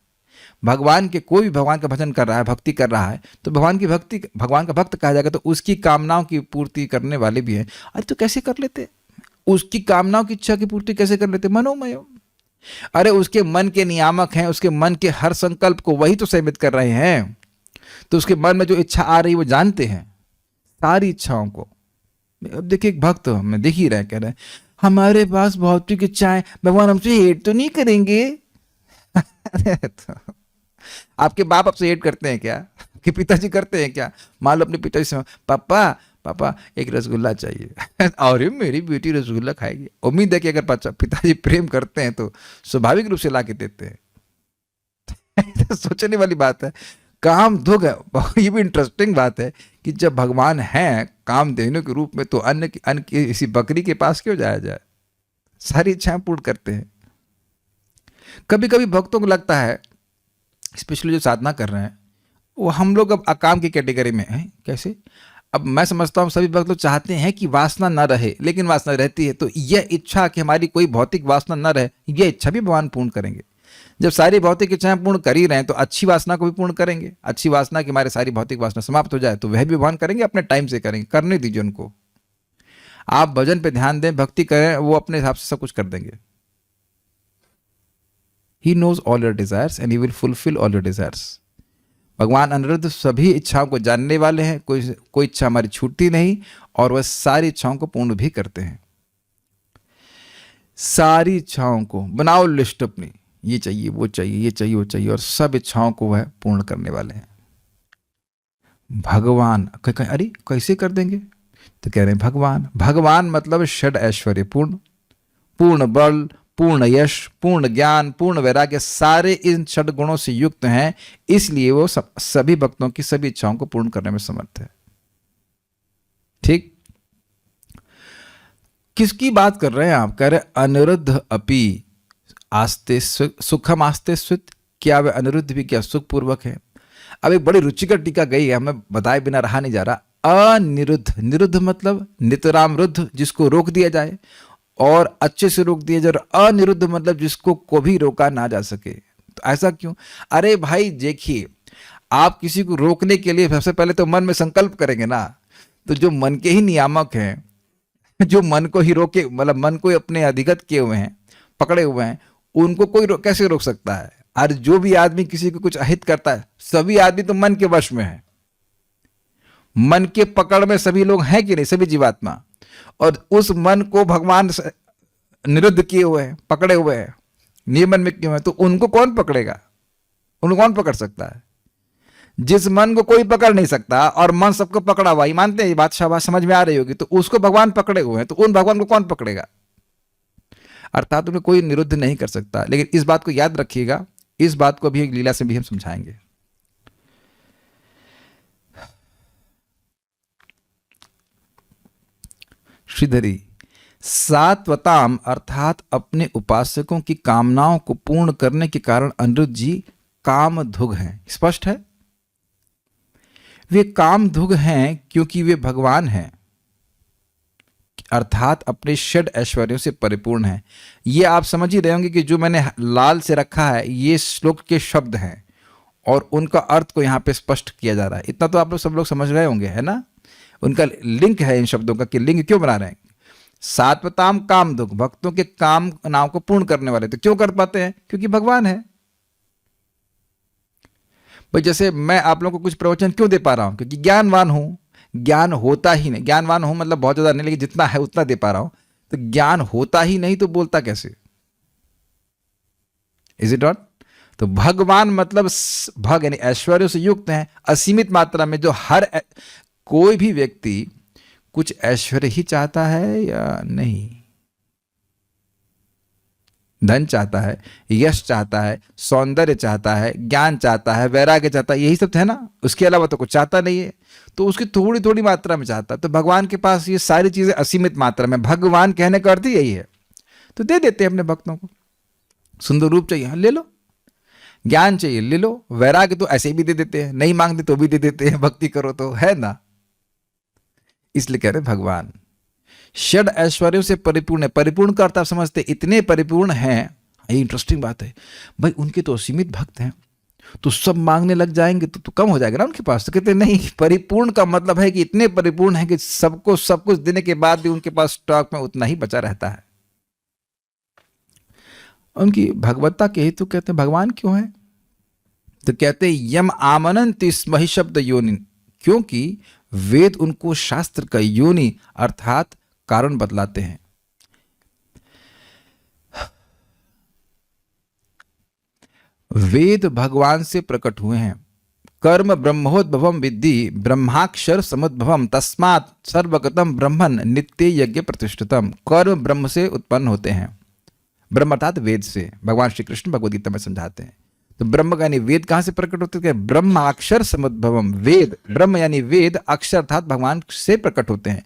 भगवान के, कोई भी भगवान का भजन कर रहा है, भक्ति कर रहा है, तो भगवान की भक्ति, भगवान का भक्त कहा जाएगा। तो उसकी कामनाओं की पूर्ति करने वाले भी हैं। अरे तो कैसे कर लेते? उसकी कामनाओं की इच्छा की पूर्ति कैसे कर लेते? मनोमय। अरे उसके मन के नियामक हैं, उसके मन के हर संकल्प को वही तो सीमित कर रहे हैं। तो उसके मन में जो इच्छा आ रही है वो जानते हैं सारी इच्छाओं को। अब देखिए एक भक्त हमें दिख ही रहे, कह रहे हमारे पास भौतिक इच्छाएं, भगवान हमसे हेट तो नहीं करेंगे? तो आपके बाप आपसे हेट करते हैं क्या? आपके पिताजी करते हैं क्या? मान लो अपने पिताजी से पापा पापा एक रसगुल्ला चाहिए और मेरी बेटी रसगुल्ला खाएगी। उम्मीद है कि अगर पिताजी प्रेम करते हैं तो स्वाभाविक रूप से ला के देते हैं। सोचने वाली बात है। काम धुग है। ये भी इंटरेस्टिंग बात है कि जब भगवान हैं काम देने के रूप में, तो अन्य की इसी बकरी के पास क्यों जाया जाए? सारी इच्छाएं पूर्ण करते हैं। कभी कभी भक्तों को लगता है, स्पेशली जो साधना कर रहे हैं, वो हम लोग अब अकाम की कैटेगरी में हैं। कैसे? अब मैं समझता हूँ सभी भक्त लोग चाहते हैं कि वासना न रहे, लेकिन वासना रहती है। तो यह इच्छा कि हमारी कोई भौतिक वासना न रहे, यह इच्छा भी भगवान पूर्ण करेंगे। जब सारी भौतिक इच्छाएं पूर्ण कर ही रहे हैं, तो अच्छी वासना को भी पूर्ण करेंगे। अच्छी वासना कि हमारी सारी भौतिक वासना समाप्त हो जाए, तो वह भी भगवान करेंगे, अपने टाइम से करेंगे। करने दीजिए उनको। आप भजन पे ध्यान दें, भक्ति करें, वो अपने हिसाब से सब कुछ कर देंगे। He knows all your desires and he will fulfill all your desires. भगवान अनिरुद्ध सभी इच्छाओं को जानने वाले हैं। कोई इच्छा हमारी छूटती नहीं, और वह सारी इच्छाओं को पूर्ण भी करते हैं। सारी इच्छाओं को बनाओ लिस्ट अपनी, ये चाहिए वो चाहिए, ये चाहिए वो चाहिए, और सब इच्छाओं को वह पूर्ण करने वाले हैं भगवान। अरे कैसे कर देंगे? तो कह रहे हैं भगवान मतलब षड ऐश्वर्य पूर्ण, पूर्ण बल, पूर्ण यश, पूर्ण ज्ञान, पूर्ण वैराग्य, सारे इन षड गुणों से युक्त हैं। इसलिए वो सभी भक्तों की सभी इच्छाओं को पूर्ण करने में समर्थ है। ठीक? किसकी बात कर रहे हैं आप? कह रहे अनिरुद्ध अपि आस्ते सुखम आस्ते स्वित, क्या वह अनिरुद्ध भी क्या सुखपूर्वक है? अब एक बड़ी रुचिकर टीका गई है, हमें बताए बिना रहा नहीं जा रहा। अनिरुद्ध, निरुद्ध मतलब नितराम रुद्ध, जिसको रोक दिया जाए और अच्छे से रोक दिया जाए। अनिरुद्ध मतलब जिसको कभी रोका ना जा सके। तो ऐसा क्यों? अरे भाई देखिए, आप किसी को रोकने के लिए सबसे पहले तो मन में संकल्प करेंगे ना। तो जो मन के ही नियामक हैं, जो मन को ही रोके, मतलब मन को ही अपने अधिगत किए हुए हैं, पकड़े हुए हैं, उनको कोई कैसे रोक सकता है? और जो भी आदमी किसी को कुछ अहित करता है, सभी आदमी तो मन के वश में है। मन के पकड़ में सभी लोग हैं कि नहीं? सभी जीवात्मा। और उस मन को भगवान निरुद्ध किए हुए हैं, पकड़े हुए हैं, नियमन में किए हुए हैं। तो उनको कौन पकड़ेगा? उनको कौन पकड़ सकता है? जिस मन को कोई पकड़ नहीं सकता और मन सबको पकड़ा हुआ, मानते हैं ये बात, शाबाश, समझ में आ रही होगी। तो उसको भगवान पकड़े हुए हैं, तो उन भगवान को कौन पकड़ेगा? अर्थात उन्हें कोई निरुद्ध नहीं कर सकता। लेकिन इस बात को याद रखिएगा, इस बात को भी एक लीला से भी हम समझाएंगे। श्रीधरी, सात्वताम अर्थात अपने उपासकों की कामनाओं को पूर्ण करने के कारण अनिरुद्ध जी कामधुग हैं। स्पष्ट है? वे कामधुग हैं क्योंकि वे भगवान हैं, अर्थात अपने षड ऐश्वर्यों से परिपूर्ण हैं। ये आप समझ ही रहे होंगे कि जो मैंने लाल से रखा है ये श्लोक के शब्द हैं और उनका अर्थ को यहाँ पे स्पष्ट किया जा रहा है। इतना तो आप लोग सब लोग समझ रहे होंगे, है ना? उनका लिंक है इन शब्दों का, कि लिंक क्यों बना रहे हैं? सात्वताम कामधुग, भक्तों के कामनाओं को पूर्ण करने वाले। तो क्यों कर पाते हैं? क्योंकि भगवान है। भाई जैसे मैं आप लोगों को कुछ प्रवचन क्यों दे पा रहा हूं? क्योंकि ज्ञानवान हूं। ज्ञान होता ही नहीं, ज्ञानवान हूं मतलब बहुत ज्यादा नहीं, लेकिन जितना है उतना दे पा रहा हूं। तो ज्ञान होता ही नहीं तो बोलता कैसे? Is it not? तो भगवान मतलब भग यानी ऐश्वर्य से युक्त हैं, असीमित मात्रा में। जो कोई भी व्यक्ति कुछ ऐश्वर्य ही चाहता है या नहीं? धन चाहता है, यश चाहता है, सौंदर्य चाहता है, ज्ञान चाहता है, वैराग्य चाहता है, यही सब है ना। उसके अलावा तो कुछ चाहता नहीं है, तो उसकी थोड़ी थोड़ी मात्रा में चाहता है। तो भगवान के पास ये सारी चीजें असीमित मात्रा में, भगवान कहने का अर्थ ही यही है। तो दे देते हैं अपने भक्तों को। सुंदर रूप चाहिए, ले लो। ज्ञान चाहिए, ले लो। वैराग्य तो ऐसे ही भी दे देते हैं, नहीं मांगते तो भी दे देते हैं, भक्ति करो तो, है ना। इसलिए कह रहे भगवान षड ऐश्वर्यों से परिपूर्ण है। परिपूर्ण का अर्थ आप समझते, इतने परिपूर्ण हैं। ये इंटरेस्टिंग बात है भाई, उनके तो असीमित भक्त हैं, तो सब मांगने लग जाएंगे तो कम हो जाएगा ना उनके पास। तो कहते नहीं, परिपूर्ण का मतलब है कि इतने परिपूर्ण है कि सबको सब कुछ देने के बाद भी उनके पास स्टॉक में उतना ही बचा रहता है। उनकी भगवत्ता के हेतु कहते हैं भगवान क्यों है? तो कहते यम आमनन्ति स्म हि शब्द योनि, क्योंकि वेद उनको शास्त्र का योनि अर्थात कारण बतलाते हैं। वेद भगवान से प्रकट हुए हैं। कर्म ब्रह्मोद्भवम विद्धि ब्रह्माक्षर समुद्भवम तस्मात् सर्वगतम ब्रह्मन नित्य यज्ञ प्रतिष्ठितम। कर्म ब्रह्म से उत्पन्न होते हैं, ब्रह्म अर्थात वेद से। भगवान श्री कृष्ण भगवद गीता में समझाते हैं। तो ब्रह्म यानी वेद कहां से प्रकट होते हैं? ब्रह्माक्षर समुद्भवम। वेद ब्रह्म यानी वेद, अक्षर अर्थात भगवान से प्रकट होते हैं।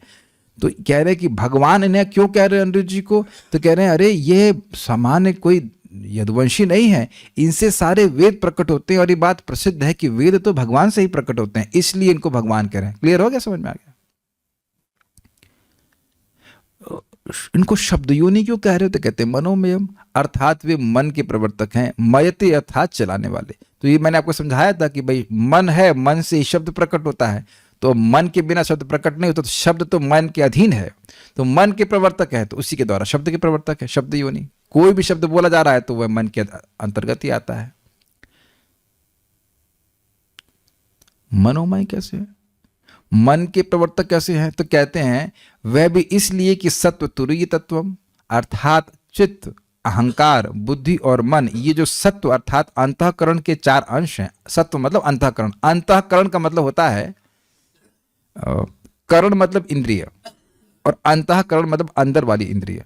तो कह रहे हैं कि भगवान इन्हें क्यों कह रहे हैं अनिरुद्ध जी को? तो कह रहे हैं अरे ये सामान्य कोई यदुवंशी नहीं है, इनसे सारे वेद प्रकट होते हैं। और ये बात प्रसिद्ध है कि वेद तो भगवान से ही प्रकट होते हैं, इसलिए इनको भगवान कह रहे हैं। क्लियर हो गया? समझ में आ गया? इनको शब्द योनि क्यों कह रहे हो? तो कहते हैं मनोमयम, अर्थात वे मन के प्रवर्तक हैं। मयते अर्थात चलाने वाले। तो ये मैंने आपको समझाया था कि भाई मन है, मन से ही शब्द प्रकट होता है। तो मन के बिना शब्द प्रकट नहीं होता, तो शब्द तो मन के अधीन है। तो मन के प्रवर्तक है, तो उसी के द्वारा शब्द के प्रवर्तक है, शब्द योनि। कोई भी शब्द बोला जा रहा है तो वह मन के अंतर्गत ही आता है। मनोमय कैसे है? मन के प्रवर्तक कैसे हैं? तो कहते हैं वह भी इसलिए कि सत्व तुरीय तत्वम, अर्थात चित्त, अहंकार, बुद्धि और मन, ये जो सत्व अर्थात अंतःकरण के 4 अंश हैं। सत्व मतलब अंतःकरण, अंतःकरण का मतलब होता है करण मतलब इंद्रिय, और अंतःकरण मतलब अंदर वाली इंद्रिय।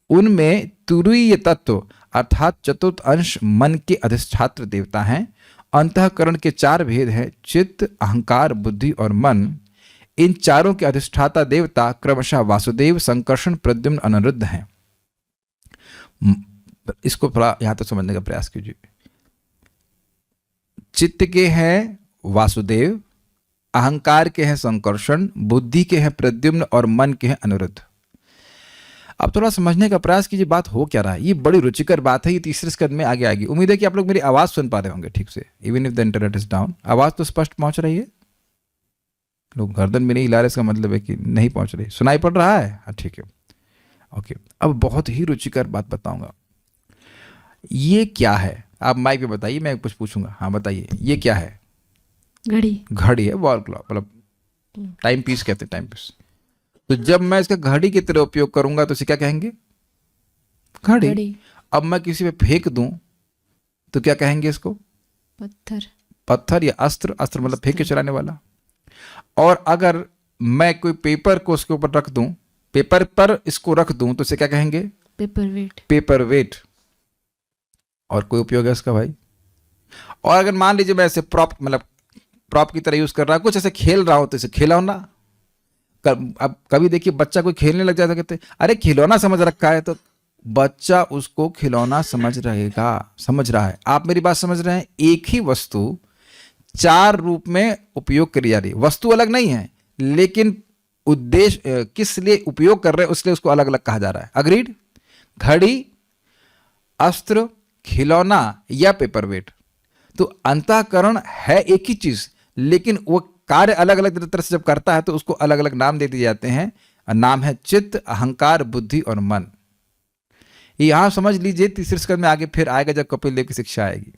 उनमें तुरीय तत्व अर्थात चतुर्थ अंश मन के अधिष्ठात्र देवता हैं। अंतःकरण के 4 भेद हैं, चित्त, अहंकार, बुद्धि और मन। इन चारों के अधिष्ठाता देवता क्रमशः वासुदेव, संकर्षण, प्रद्युम्न, अनिरुद्ध हैं। इसको थोड़ा यहां तक समझने का प्रयास कीजिए। चित्त के हैं वासुदेव, अहंकार के हैं संकर्षण, बुद्धि के हैं प्रद्युम्न और मन के हैं अनिरुद्ध। अब थोड़ा समझने का प्रयास कीजिए बात हो क्या रहा है। ये बड़ी रुचिकर बात है, ये तीसरे स्कंद में आगे आएगी। उम्मीद है कि आप लोग मेरी आवाज सुन पा रहे होंगे ठीक से, even if the internet is down. आवाज तो स्पष्ट पहुंच रही है? लोग गर्दन में नहीं हिला रहे, इसका मतलब है कि नहीं पहुंच रही। सुनाई पड़ रहा है? हाँ ठीक है, ओके। अब बहुत ही रुचिकर बात बताऊंगा। ये क्या है? आप माइक पे बताइए, मैं कुछ पूछूंगा। हाँ बताइए, ये क्या है? घड़ी। घड़ी है, वॉल क्लॉक, मतलब टाइम पीस कहते हैं, टाइम पीस। तो जब मैं इसका घड़ी की तरह उपयोग करूंगा तो इसे क्या कहेंगे? घड़ी। अब मैं किसी पे फेंक दूं तो क्या कहेंगे इसको? पत्थर। पत्थर या अस्त्र। अस्त्र मतलब फेंक के चलाने वाला। और अगर मैं कोई पेपर को उसके ऊपर रख दूं, पेपर पर इसको रख दूं, तो इसे क्या कहेंगे? Paperweight. Paperweight. और कोई उपयोग है इसका भाई? और अगर मान लीजिए मैं इसे प्रॉप, मतलब प्रॉप की तरह यूज कर रहा हूं, कुछ ऐसे खेल रहा हूं, तो इसे खिलौना। अब कभी देखिए बच्चा कोई खेलने लग जाता, कहते अरे खिलौना समझ रखा है, तो बच्चा उसको खिलौना समझ रहा है। आप मेरी बात समझ रहे हैं? एक ही वस्तु 4 रूप में उपयोग करी जा रही है। वस्तु अलग नहीं है, लेकिन उद्देश्य किस लिए उपयोग कर रहे हैं उसलिए उसको अलग अलग कहा जा रहा है। अग्रीड? घड़ी, अस्त्र, खिलौना या पेपर वेट। तो अंतःकरण है एक ही चीज, लेकिन वो कार्य अलग अलग तरह से जब करता है तो उसको अलग अलग नाम दे दिए जाते हैं। नाम है चित्त, अहंकार, बुद्धि और मन। यहां समझ लीजिए तीसरे स्कंद में आगे फिर आएगा जब कपिल देव की शिक्षा आएगी।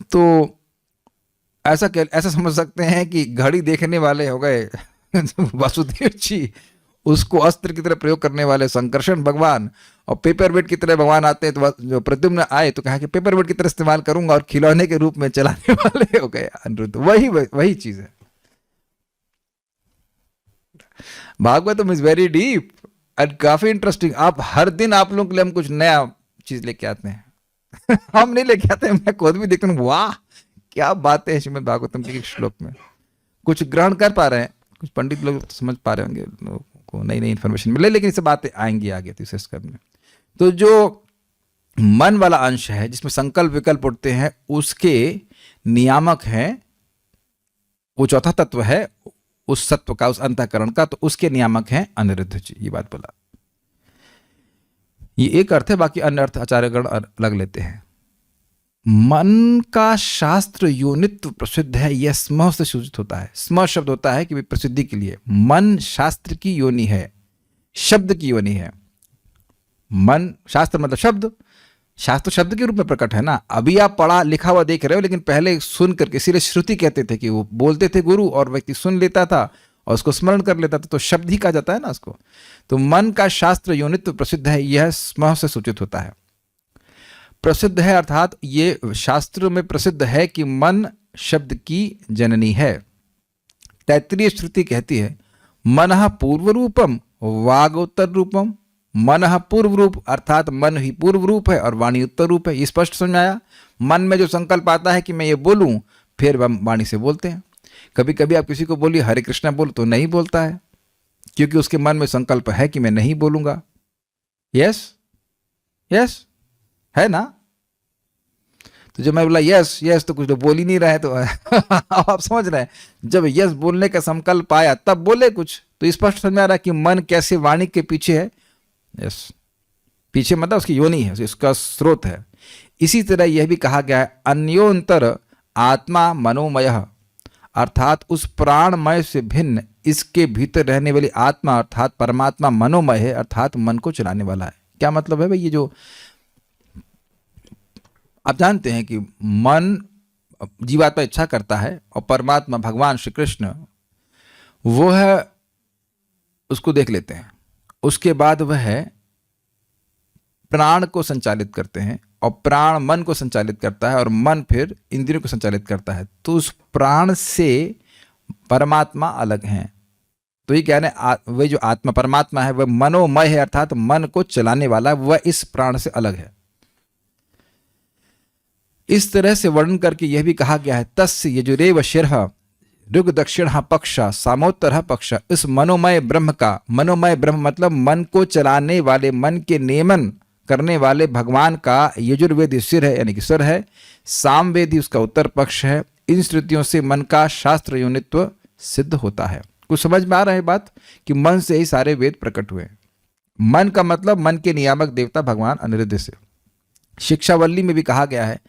तो ऐसा समझ सकते हैं कि घड़ी देखने वाले हो गए वासुदेव जी, उसको अस्त्र की तरह प्रयोग करने वाले संकर्षण भगवान, और पेपर वेट की तरह भगवान आते हैं। तो जो प्रद्युम्न आए तो कहा कि पेपर वेट की तरह इस्तेमाल करूंगा, और खिलौने के रूप में चलाने वाले हो गए अनिरुद्ध। वही चीज है। Bhagavatam is very deep and काफी इंटरेस्टिंग। आप हर दिन आप लोगों के लिए हम कुछ नया चीज लेके आते हैं। हम नहीं लेके आते, मैं खुद भी देखता हूँ, वाह क्या बातें हैं श्रीमद् भागवतम के एक श्लोक में। कुछ ग्रहण कर पा रहे हैं, कुछ पंडित लोग समझ पा रहे होंगे, लोगों को नई नई इन्फॉर्मेशन मिले, लेकिन इससे बातें आएंगी आगे तीसरे स्कंद में। तो जो मन वाला अंश है जिसमें संकल्प विकल्प उठते हैं, उसके नियामक हैं, वो चौथा तत्व है उस सत्व का, उस अंतःकरण का, तो उसके नियामक हैं अनिरुद्ध जी। ये बात बोला। ये एक अर्थ है, बाकी अन्य अर्थ आचार्यगण अलग लेते हैं। मन का शास्त्र योनित्व प्रसिद्ध है, यह स्म से सूचित होता है। स्म शब्द होता है कि प्रसिद्धि के लिए। मन शास्त्र की योनि है, शब्द की योनि है। मन शास्त्र मतलब शब्द, शास्त्र शब्द के रूप में प्रकट है ना। अभी आप पढ़ा लिखा हुआ देख रहे हो, लेकिन पहले सुन करके, इसीलिए श्रुति कहते थे कि वो बोलते थे गुरु और व्यक्ति सुन लेता था और उसको स्मरण कर लेता था, तो शब्द ही कहा जाता है ना उसको। तो मन का शास्त्र योनित्व प्रसिद्ध है, यह स्म से सूचित होता है। प्रसिद्ध है अर्थात ये शास्त्र में प्रसिद्ध है कि मन शब्द की जननी है। तैत्तिरीय श्रुति कहती है मनः पूर्व रूपम वागोत्तर रूपम। मनः पूर्व रूप अर्थात मन ही पूर्व रूप है और वाणी उत्तर रूप है। ये स्पष्ट समझ आया। मन में जो संकल्प आता है कि मैं ये बोलूं, फिर हम वाणी से बोलते हैं। कभी कभी आप किसी को बोलिए हरे कृष्णा बोल, तो नहीं बोलता है, क्योंकि उसके मन में संकल्प है कि मैं नहीं बोलूंगा। यस यस है ना। तो जब मैं बोला यस यस, तो कुछ तो बोल ही नहीं रहे, तो आप समझ रहे हैं, जब यस बोलने का संकल्प आया तब बोले कुछ, तो स्पष्ट समझ आ रहा है कि मन कैसे वाणी के पीछे है। यस, पीछे मतलब उसकी योनि है, उसका स्रोत है। इसी तरह यह भी कहा गया है अन्योंतर आत्मा मनोमय, अर्थात उस प्राणमय से भिन्न इसके भीतर रहने वाली आत्मा अर्थात परमात्मा मनोमय है, अर्थात मन को चलाने वाला है। क्या मतलब है भाई? ये जो आप जानते हैं कि मन जीवात्मा इच्छा करता है और परमात्मा भगवान श्री कृष्ण वो है, उसको देख लेते हैं, उसके बाद वह प्राण को संचालित करते हैं और प्राण मन को संचालित करता है और मन फिर इंद्रियों को संचालित करता है। तो उस प्राण से परमात्मा अलग हैं। तो ये कहने वह जो आत्मा परमात्मा है वह मनोमय है, अर्थात मन को चलाने वाला, वह इस प्राण से अलग है। इस तरह से वर्णन करके यह भी कहा गया है तस्य यजुरेव शिरः ऋग दक्षिण पक्ष सामोत्तर पक्ष। इस मनोमय ब्रह्म का, मनोमय ब्रह्म मतलब मन को चलाने वाले, मन के नियमन करने वाले भगवान का यजुर्वेदी सिर है, यानी कि सिर है। सामवेदी उसका उत्तर पक्ष है। इन श्रुतियों से मन का शास्त्र योनित्व सिद्ध होता है। कुछ समझ में आ रहा है बात कि मन से ही सारे वेद प्रकट हुए। मन का मतलब मन के नियामक देवता भगवान अनिरुद्ध से। शिक्षावल्ली में भी कहा गया है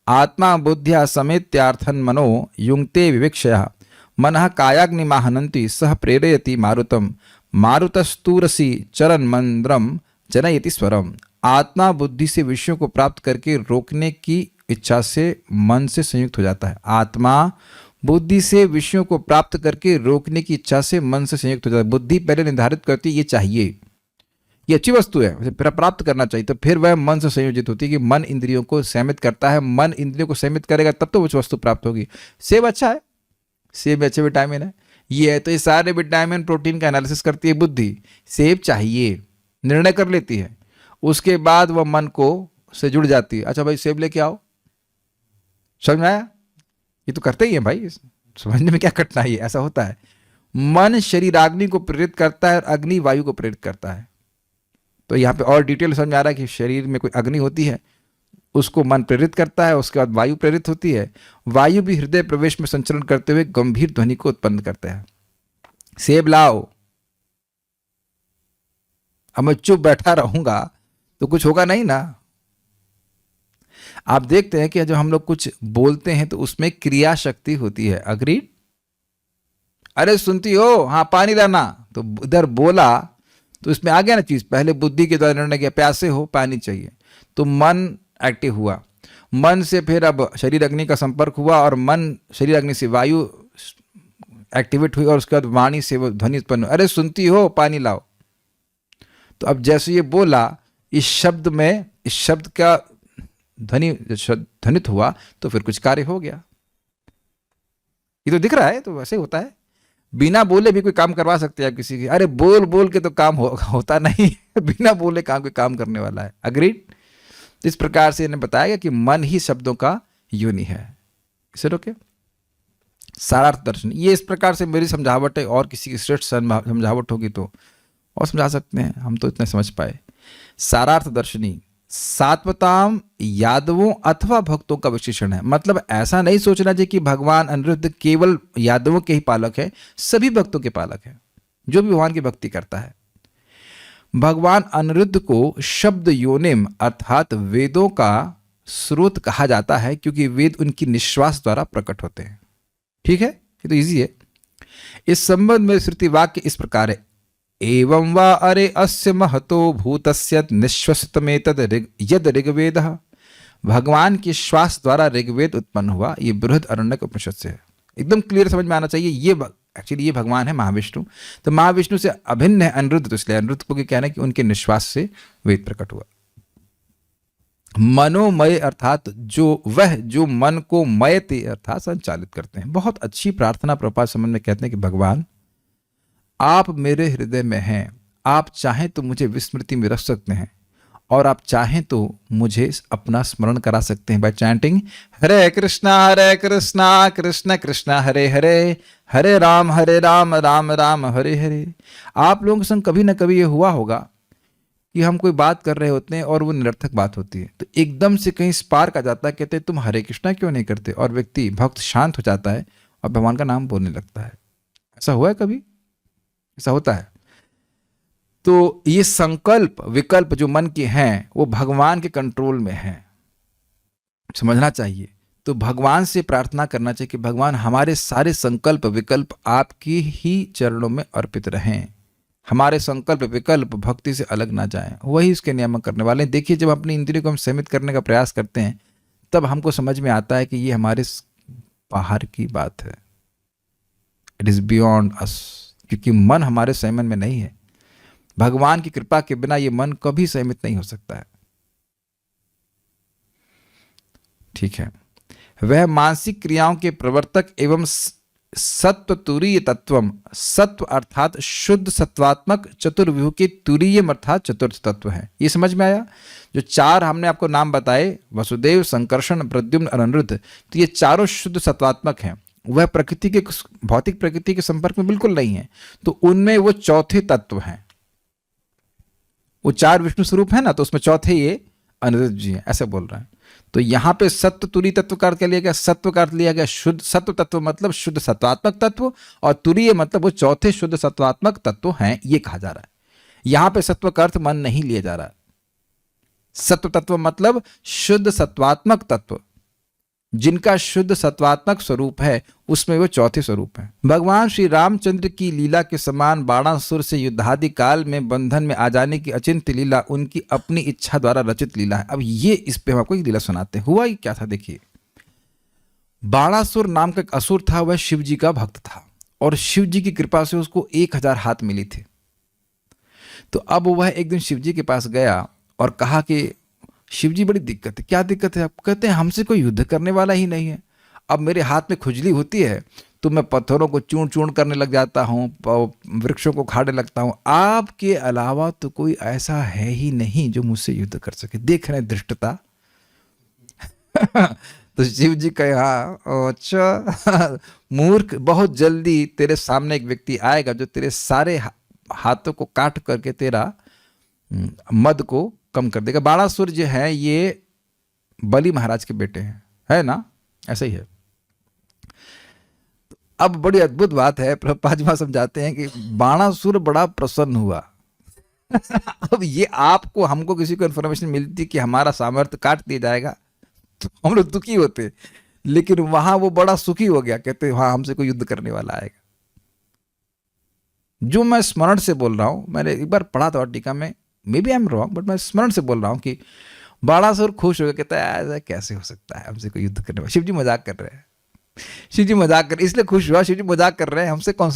आत्मा बुद्ध्या समेत्यार्थन मनो युंक्ते विवेक्षया मनः कायाग्निमाहनन्ति सह प्रेरयति मारुतम मारुतस्तूरसी चरण मंद्रम जनयति स्वरम। आत्मा बुद्धि से विषयों को प्राप्त करके रोकने की इच्छा से मन से संयुक्त हो जाता है। आत्मा बुद्धि से विषयों को प्राप्त करके रोकने की इच्छा से मन से संयुक्त हो जाता है। बुद्धि पहले निर्धारित करती है ये चाहिए, ये अच्छी वस्तु है, फिर प्राप्त करना चाहिए, तो फिर वह मन से संयोजित होती है कि मन इंद्रियों को संयमित करता है। मन इंद्रियों को संयमित करेगा तब तो वो वस्तु प्राप्त होगी। सेब अच्छा है, सेब में अच्छे विटामिन है, ये है, तो ये सारे विटामिन प्रोटीन का एनालिसिस करती है बुद्धि। सेब चाहिए, निर्णय कर लेती है, उसके बाद वह मन को से जुड़ जाती है। अच्छा भाई सेब लेके आओ, समझ में आया? ये तो करते ही है भाई, समझने में क्या कठिनाई है, ऐसा होता है। मन शरीराग्नि को प्रेरित करता है और अग्नि वायु को प्रेरित करता है। तो यहाँ पे और डिटेल समझ में आ रहा है कि शरीर में कोई अग्नि होती है, उसको मन प्रेरित करता है, उसके बाद वायु प्रेरित होती है। वायु भी हृदय प्रवेश में संचरण करते हुए गंभीर ध्वनि को उत्पन्न करता है। सेब लाओ, अब मैं चुप बैठा रहूंगा तो कुछ होगा नहीं ना। आप देखते हैं कि जब हम लोग कुछ बोलते हैं तो उसमें क्रिया शक्ति होती है। अग्रीड? अरे सुनती हो, हाँ पानी लाना, तो इधर बोला तो इसमें आ गया ना चीज। पहले बुद्धि के द्वारा निर्णय किया प्यासे हो पानी चाहिए, तो मन एक्टिव हुआ। मन से फिर अब शरीर अग्नि का संपर्क हुआ और मन शरीर अग्नि से वायु एक्टिवेट हुई और उसके बाद वाणी से वो ध्वनि उत्पन्न हुई, अरे सुनती हो पानी लाओ। तो अब जैसे ये बोला, इस शब्द में, इस शब्द का ध्वनित हुआ तो फिर कुछ कार्य हो गया। ये तो दिख रहा है, तो वैसे होता है। बिना बोले भी कोई काम करवा सकते हैं आप किसी की, अरे बोल बोल के तो काम होता नहीं बिना बोले काम कोई काम करने वाला है। अग्रीड। इस प्रकार से इन्हें बताया गया कि मन ही शब्दों का योनि है। इसे रोके सारार्थ दर्शन, ये इस प्रकार से मेरी समझावट है, और किसी की श्रेष्ठ समझावट होगी तो और समझा सकते हैं, हम तो इतने समझ पाए। सारार्थ दर्शनी सात्वताम यादवों अथवा भक्तों का विशेषण है। मतलब ऐसा नहीं सोचना चाहिए कि भगवान अनिरुद्ध केवल यादवों के ही पालक है, सभी भक्तों के पालक है, जो भी भगवान की भक्ति करता है। भगवान अनिरुद्ध को शब्द योनिम अर्थात वेदों का स्रोत कहा जाता है, क्योंकि वेद उनकी निश्वास द्वारा प्रकट होते हैं। ठीक है, ये तो इजी है। इस संबंध में श्रुति वाक्य इस प्रकार है, एवं वा अरे अस्य महतो भूतस्य निश्वसितमेतद यद ऋग्वेदः। भगवान के श्वास द्वारा ऋग्वेद उत्पन्न हुआ, ये बृहद अरण्यक उपनिषद से है। एकदम क्लियर समझ में आना चाहिए। ये एक्चुअली ये भगवान है महाविष्णु, तो महाविष्णु से अभिन्न है अनिरुद्ध, तो इसलिए अनिरुद्ध को कहना है कि उनके निश्वास से वेद प्रकट हुआ। मनोमय अर्थात जो मन को मयते अर्थात संचालित करते हैं। बहुत अच्छी प्रार्थना प्रभुपाद संबंध में कहते हैं कि भगवान आप मेरे हृदय में हैं, आप चाहें तो मुझे विस्मृति में रख सकते हैं, और आप चाहें तो मुझे अपना स्मरण करा सकते हैं बाय चैंटिंग हरे कृष्णा कृष्ण कृष्ण हरे हरे, हरे राम राम राम हरे हरे। आप लोगों के संग कभी ना कभी ये हुआ होगा कि हम कोई बात कर रहे होते हैं और वो निरर्थक बात होती है, तो एकदम से कहीं स्पार्क आ जाता है, कहते हैं तुम हरे कृष्णा क्यों नहीं करते, और व्यक्ति भक्त शांत हो जाता है और भगवान का नाम बोलने लगता है। ऐसा हुआ है कभी? ऐसा होता है। तो ये संकल्प विकल्प जो मन के हैं वो भगवान के कंट्रोल में हैं, समझना चाहिए। तो भगवान से प्रार्थना करना चाहिए कि भगवान हमारे सारे संकल्प विकल्प आपके ही चरणों में अर्पित रहें, हमारे संकल्प विकल्प भक्ति से अलग ना जाएं, वही इसके नियमन करने वाले हैं। देखिए, जब अपनी इंद्रियों को हम सीमित करने का प्रयास करते हैं तब हमको समझ में आता है कि ये हमारे बाहर की बात है, इट इज बियॉन्ड अस, क्योंकि मन हमारे संयमन में नहीं है। भगवान की कृपा के बिना ये मन कभी संयमित नहीं हो सकता है। ठीक है, वह मानसिक क्रियाओं के प्रवर्तक एवं सत्व तुरीय तत्वम, सत्व अर्थात शुद्ध सत्वात्मक, चतुर्व्यूह के तुरीय अर्थात चतुर्थ तत्व है। ये समझ में आया? जो चार हमने आपको नाम बताए, वसुदेव, संकर्षण, प्रद्युम्न और अनिरुद्ध, तो ये चारों शुद्ध सत्वात्मक हैं। वह प्रकृति के, भौतिक प्रकृति के संपर्क में बिल्कुल नहीं है, तो उनमें वो चौथे तत्व हैं। वो चार विष्णु स्वरूप है ना, तो उसमें चौथे ये अनिरुद्ध जी हैं, ऐसे बोल रहे हैं। तो यहाँ पे सत्व तुरीय तत्व का अर्थ लिया गया, सत्व का अर्थ लिया गया शुद्ध सत्व तत्व, मतलब शुद्ध सत्वात्मक तत्व, और तुरीय मतलब वो चौथे शुद्ध सत्वात्मक तत्व हैं, ये कहा जा रहा है। यहाँ पे सत्व का अर्थ मन नहीं लिया जा रहा है। सत्व तत्व मतलब शुद्ध सत्वात्मक तत्व, जिनका शुद्ध सत्वात्मक स्वरूप है, उसमें वो चौथे स्वरूप है। भगवान श्री रामचंद्र की लीला के समान बाणासुर से युद्धादि काल में बंधन में आ जाने की अचिंत्य लीला उनकी अपनी इच्छा द्वारा रचित लीला है। अब ये इस पे हम आपको एक लीला सुनाते हैं। हुआ ये क्या था, देखिए। बाणासुर नाम का एक असुर था, वह शिव जी का भक्त था, और शिव जी की कृपा से उसको 1000 हाथ मिली थी। तो अब वह एक दिन शिव जी के पास गया और कहा कि शिव जी, बड़ी दिक्कत है। क्या दिक्कत है? आप कहते हैं हमसे कोई युद्ध करने वाला ही नहीं है, अब मेरे हाथ में खुजली होती है तो मैं पत्थरों को चूर्ण चूर्ण करने लग जाता हूँ, वृक्षों को खाने लगता हूँ, आपके अलावा तो कोई ऐसा है ही नहीं जो मुझसे युद्ध कर सके। देख रहे हैं धृष्टता तो शिव जी कहे, हाँ अच्छा मूर्ख, बहुत जल्दी तेरे सामने एक व्यक्ति आएगा जो तेरे सारे हाथों को काट करके तेरा मद को कम कर देगा। बाणासुर जो है ये बलि महाराज के बेटे हैं, है ना? ऐसा ही है। अब बड़ी अद्भुत बात है, प्रभुपाद जी समझाते हैं कि बाणासुर बड़ा प्रसन्न हुआ अब ये आपको हमको किसी को इन्फॉर्मेशन मिलती कि हमारा सामर्थ्य काट दिया जाएगा तो हम लोग दुखी होते, लेकिन वहां वो बड़ा सुखी हो गया, कहते हाँ हमसे कोई युद्ध करने वाला आएगा। जो मैं स्मरण से बोल रहा हूं, मैंने एक बार पढ़ा था टीका में, maybe I am wrong, but मैं स्मरण से बोल रहा हूँ कि बाणासुर खुश हो गया, कहता है ऐसा कैसे हो सकता है हमसे कोई युद्ध करने वाला। शिव जी मजाक कर रहे हैं। शिव जी मजाक कर, इसलिए खुश हुआ शिव जी मजाक कर रहे हैं,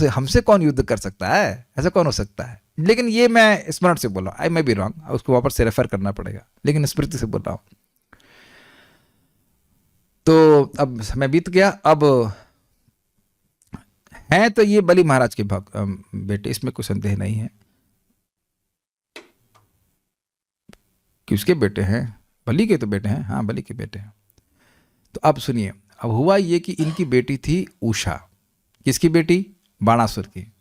हमसे कौन युद्ध कर सकता है, ऐसा कौन हो सकता है। लेकिन ये मैं स्मरण से बोला, आई मे बी रॉन्ग, उसको वापस से रेफर करना पड़ेगा, लेकिन स्मृति से बोल रहा हूँ। तो अब समय बीत गया। अब हैं तो ये बलि महाराज के बेटे, इसमें कोई संदेह नहीं है कि उसके बेटे हैं, बलि के तो बेटे हैं, हाँ बलि के बेटे हैं। तो अब सुनिए, अब हुआ ये कि इनकी बेटी थी उषा। किसकी बेटी? बाणासुर की।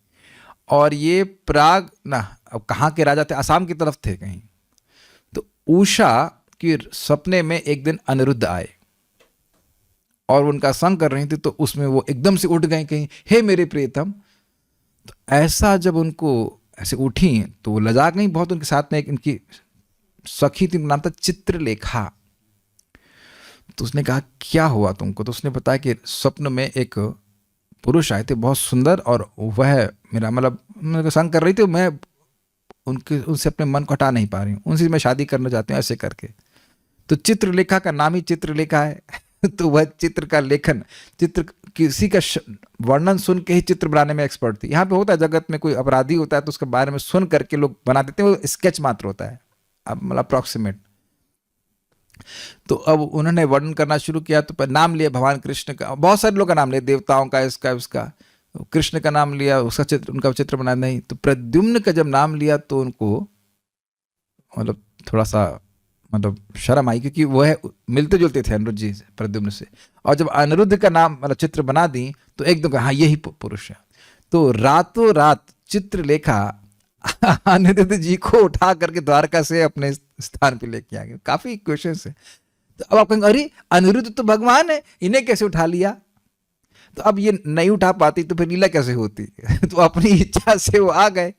और ये प्राग ना, अब कहाँ के राजा थे, असम की तरफ थे कहीं। तो उषा के सपने में एक दिन अनिरुद्ध आए और उनका संग कर रही थी, तो उसमें वो एकदम से उठ गई कहीं, हे मेरे प्रियतम। तो ऐसा जब उनको ऐसे उठी तो वो लजा गई बहुत। उनके साथ में एक इनकी सखी थी, नाम था चित्रलेखा। तो उसने कहा क्या हुआ तुमको? तो उसने बताया कि स्वप्न में एक पुरुष आए थे बहुत सुंदर, और वह मेरा मतलब संग कर रही थी, मैं उनसे अपने मन को हटा नहीं पा रही हूँ, उनसे मैं शादी करना चाहती हूँ, ऐसे करके। तो चित्रलेखा का नाम ही चित्रलेखा है। तो वह चित्र का लेखन, चित्र किसी का वर्णन सुन के ही चित्र बनाने में एक्सपर्ट थी। यहाँ पे होता है जगत में, कोई अपराधी होता है तो उसके बारे में सुन करके लोग बना देते हैं, वो स्केच मात्र होता है, अब मतलब अप्रॉक्सीमेट। तो अब उन्होंने वर्णन करना शुरू किया, तो नाम लिया भगवान कृष्ण का, बहुत सारे लोग का नाम लिया, देवताओं का, इसका उसका, कृष्ण का नाम लिया, उसका चित्र, उनका चित्र बना नहीं। तो प्रद्युम्न का जब नाम लिया तो उनको मतलब थोड़ा सा मतलब शर्म आई, क्योंकि वह मिलते जुलते थे अनिरुद्ध जी से, प्रद्युम्न से। और जब अनिरुद्ध का नाम मतलब चित्र बना दी तो एकदम कहा हाँ यही पुरुष है। तो रातों रात चित्रलेखा अनिरुद्ध जी को उठा करके द्वारका से अपने स्थान पे लेके आ गए। काफी क्वेश्चन है। तो अब आप कहेंगे अरे अनिरुद्ध तो भगवान है, इन्हें कैसे उठा लिया? तो अब ये नहीं उठा पाती तो फिर लीला कैसे होती? तो अपनी इच्छा से वो आ गए।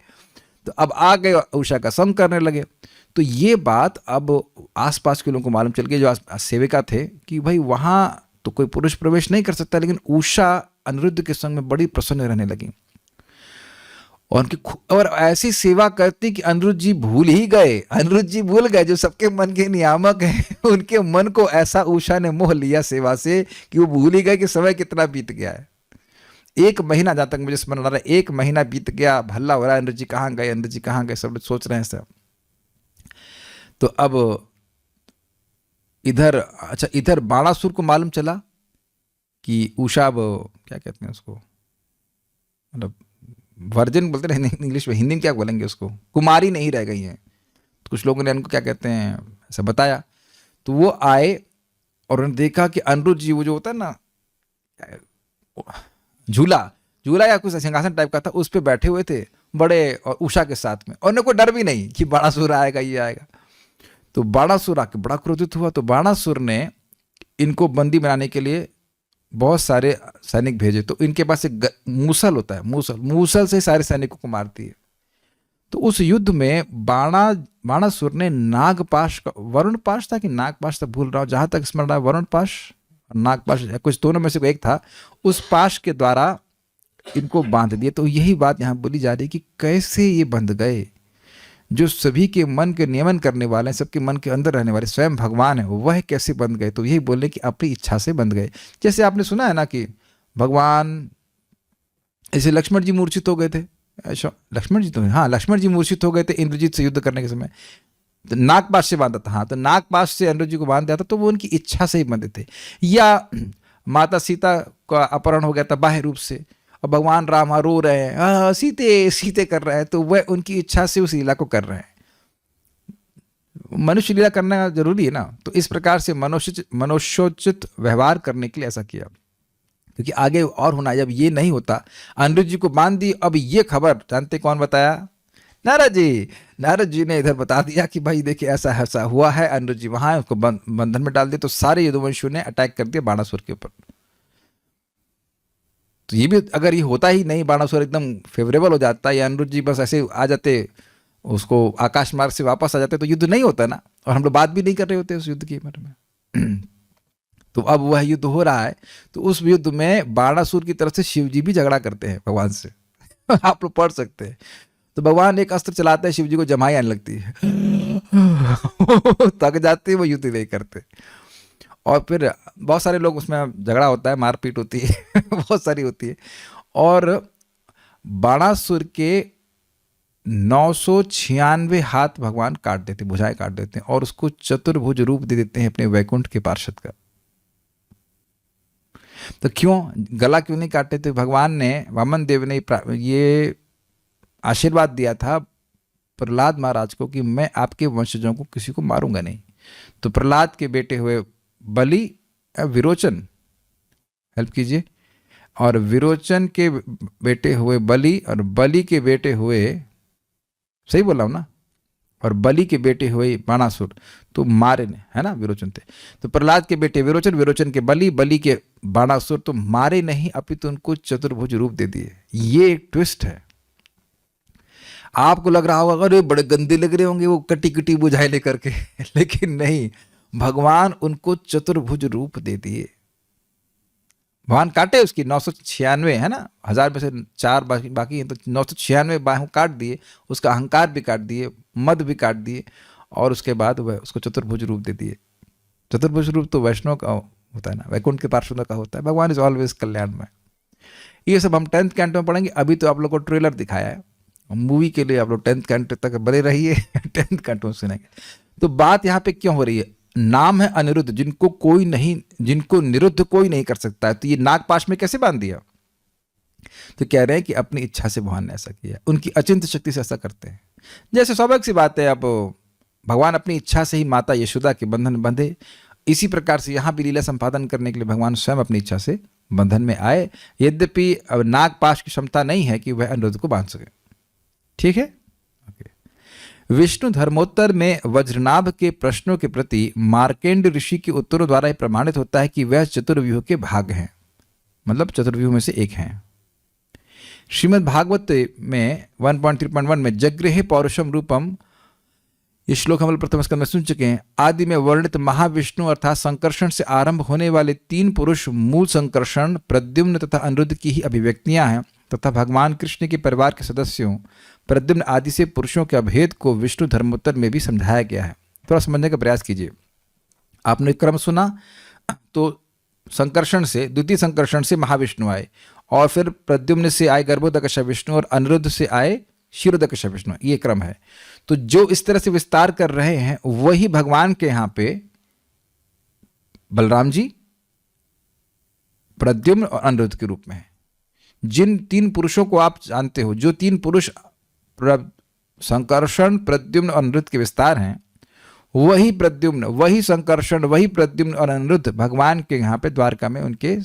तो अब आ गए, उषा का संग करने लगे। तो ये बात अब आसपास के लोगों को मालूम चल गई, जो सेविका थे, कि भाई वहाँ तो कोई पुरुष प्रवेश नहीं कर सकता। लेकिन उषा अनिरुद्ध के संग में बड़ी प्रसन्न रहने लगी और ऐसी सेवा करती कि अनिरुद्ध जी भूल ही गए। अनिरुद्ध जी भूल गए, जो सबके मन के नियामक हैं, उनके मन को ऐसा उषा ने मोह लिया सेवा से कि वो भूल ही गए कि समय कितना बीत गया है। 1 महीना, जहाँ तक मुझे स्मरण आ रहा है, 1 महीना बीत गया, भल्ला हो रहा है, अनिरुद्ध जी कहाँ गए, अनिरुद्ध जी कहाँ गए, सब लोग सोच रहे हैं सब। तो अब इधर बाणासुर को मालूम चला कि उषा, क्या कहते हैं उसको, मतलब वर्जिन बोलते हैं इंग्लिश में, हिंदी में क्या बोलेंगे उसको, कुमारी नहीं रह गई हैं। तो कुछ लोगों ने उनको क्या कहते हैं ऐसा बताया। तो वो आए और उन्होंने देखा कि अनिरुद्ध जी, वो जो होता है ना झूला या कुछ सिंहासन टाइप का था, उस पर बैठे हुए थे बड़े, और उषा के साथ में, और उन्हें कोई डर भी नहीं कि बाणासुर आएगा, ये आएगा। तो बाणासुर आके बड़ा क्रोधित हुआ। तो बाणासुर ने इनको बंदी बनाने के लिए बहुत सारे सैनिक भेजे। तो इनके पास एक मूसल होता है, मूसल से सारे सैनिकों को मारती है। तो उस युद्ध में बाणासुर ने नागपाश का, वरुण पाश था कि नागपाश था, भूल रहा हूँ, जहां तक स्मरण रहा वरुण पाश नागपाश, कुछ दोनों में से कोई एक था, उस पाश के द्वारा इनको बांध दिए। तो यही बात यहाँ बोली जा रही कि कैसे ये बंध गए। जो सभी के मन के नियमन करने वाले हैं, सबके मन के अंदर रहने वाले स्वयं भगवान है, वह कैसे बंध गए? तो यही बोले कि अपनी इच्छा से बंध गए। जैसे आपने सुना है ना कि भगवान ऐसे लक्ष्मण जी मूर्छित हो गए थे, लक्ष्मण जी तो हाँ, लक्ष्मण जी मूर्छित हो गए थे इंद्रजीत से युद्ध करने के समय, तो नागपाश से बांधा था। हाँ, तो नागपाश से अनिरुद्ध जी को बांध दिया था, तो वो उनकी इच्छा से ही बंधे थे। या माता सीता का अपहरण हो गया था बाह्य रूप से, और भगवान राम रो रहे हैं, सीते सीते कर रहे हैं, तो वह उनकी इच्छा से उस लीला को कर रहे हैं। मनुष्य लीला करना जरूरी है ना। तो इस प्रकार से मनुष्योचित व्यवहार करने के लिए ऐसा किया, क्योंकि आगे और होना। जब ये नहीं होता, अनिरुद्ध जी को बांध दी। अब ये खबर जानते कौन बताया? नारद जी ने इधर बता दिया कि भाई देखिए ऐसा हुआ है, अनिरुद्ध जी वहां है, उसको बंधन में डाल दिया। तो सारे यदुवंशियों ने अटैक कर दिया बाणासुर के ऊपर। तो ये भी अगर ये होता ही नहीं, बाणासुर एकदम फेवरेबल हो जाता, या अनिरुद्ध जी बस ऐसे आ जाते, उसको आकाश मार्ग से वापस आ जाते, तो युद्ध नहीं होता ना, और हम लोग बात भी नहीं कर रहे होते उस युद्ध के बारे में। तो अब वह युद्ध हो रहा है। तो उस युद्ध में बाणासुर की तरफ से शिव जी भी झगड़ा करते हैं भगवान से। आप लोग पढ़ सकते हैं। तो भगवान एक अस्त्र चलाते हैं, शिव जी को जमाई आने लगती है, थक जाते हैं, वो युद्ध नहीं करते। और फिर बहुत सारे लोग उसमें झगड़ा होता है, मारपीट होती है बहुत सारी होती है। और बाणासुर के 996 हाथ भगवान काट देते, भुजाएं काट देते हैं और उसको चतुर्भुज रूप दे देते हैं अपने वैकुंठ के पार्षद का। तो क्यों गला क्यों नहीं काटे? तो भगवान ने, वामन देव ने ये आशीर्वाद दिया था प्रहलाद महाराज को कि मैं आपके वंशजों को किसी को मारूंगा नहीं। तो प्रहलाद के बेटे हुए बलि, विरोचन, हेल्प कीजिए, और विरोचन के बेटे हुए बलि, और बलि के बेटे हुए, सही बोला हूं ना, और बलि के बेटे हुए बाणासुर, तो मारे ने, है ना, विरोचन थे। तो प्रहलाद के बेटे विरोचन, विरोचन के बलि, बलि के बाणासुर, तो मारे नहीं अपितु उनको चतुर्भुज रूप दे दिए। ये एक ट्विस्ट है। आपको लग रहा होगा अरे बड़े गंदे लग रहे होंगे वो कटी कटी बुझाई लेकर के लेकिन नहीं, भगवान उनको चतुर्भुज रूप दे दिए। भगवान काटे उसकी 996, है ना, 1000 में से 4 बाकी हैं, तो 996 बाहों काट दिए, उसका अहंकार भी काट दिए, मद भी काट दिए, और उसके बाद वह उसको चतुर्भुज रूप दे दिए। चतुर्भुज रूप तो वैष्णव का होता है ना, वैकुंठ के पार्षदों का होता है। भगवान इज ऑलवेज कल्याण में। ये सब हम 10th कैंटो में पढ़ेंगे। अभी तो आप लोग को ट्रेलर दिखाया है मूवी के लिए, आप लोग 10th कैंटो तक बने रहिए 10th कैंटो सुनेंगे। तो बात यहाँ पे क्यों हो रही है? नाम है अनिरुद्ध, जिनको कोई नहीं, जिनको निरुद्ध कोई नहीं कर सकता है। तो ये नागपाश में कैसे बांध दिया? तो कह रहे हैं कि अपनी इच्छा से भगवान ने ऐसा किया, उनकी अचिंत्य शक्ति से ऐसा करते हैं। जैसे स्वाभाविक सी बात है, अब भगवान अपनी इच्छा से ही माता यशोदा के बंधन में बंधे, इसी प्रकार से यहाँ भी लीला संपादन करने के लिए भगवान स्वयं अपनी इच्छा से बंधन में आए। यद्यपि अब नागपाश की क्षमता नहीं है कि वह अनिरुद्ध को बांध सके। ठीक है, विष्णु धर्मोत्तर में वज्रनाभ के प्रश्नों के प्रति मार्केंड ऋषि के उत्तरों द्वारा यह प्रमाणित होता है कि वह चतुर्व्यूह के भाग हैं, मतलब चतुर्व्यूह में से एक हैं। श्रीमद् भागवत में 1.3.1 में जगृहे पौरुषम रूपम, ये श्लोक हम प्रथम स्कंद में सुन चुके हैं। आदि में वर्णित महाविष्णु अर्थात संकर्षण से आरंभ होने वाले 3 पुरुष मूल संकर्षण, प्रद्युम्न तथा अनिरुद्ध की ही अभिव्यक्तियां हैं, तथा भगवान कृष्ण के परिवार के सदस्यों प्रद्युम्न आदि से पुरुषों के अभेद को विष्णु धर्मोत्तर में भी समझाया गया है। थोड़ा समझने का प्रयास कीजिए। आपने क्रम सुना तो संकर्षण से, द्वितीय संकर्षण से महाविष्णु आए, और फिर प्रद्युम्न से आए गर्भोदकश विष्णु, और अनिरुद्ध से आए क्षीरोदकश विष्णु, ये क्रम है। तो जो इस तरह से विस्तार कर रहे हैं वही भगवान के यहां पे बलराम जी प्रद्युम्न और अनिरुद्ध के रूप में है। जिन 3 पुरुषों को आप जानते हो, जो 3 पुरुष संकर्षण, प्रद्युम्न और अनिरुद्ध के विस्तार हैं, वही प्रद्युम्न, वही संकर्षण, वही प्रद्युम्न और अनिरुद्ध भगवान के यहाँ पे द्वारका में उनके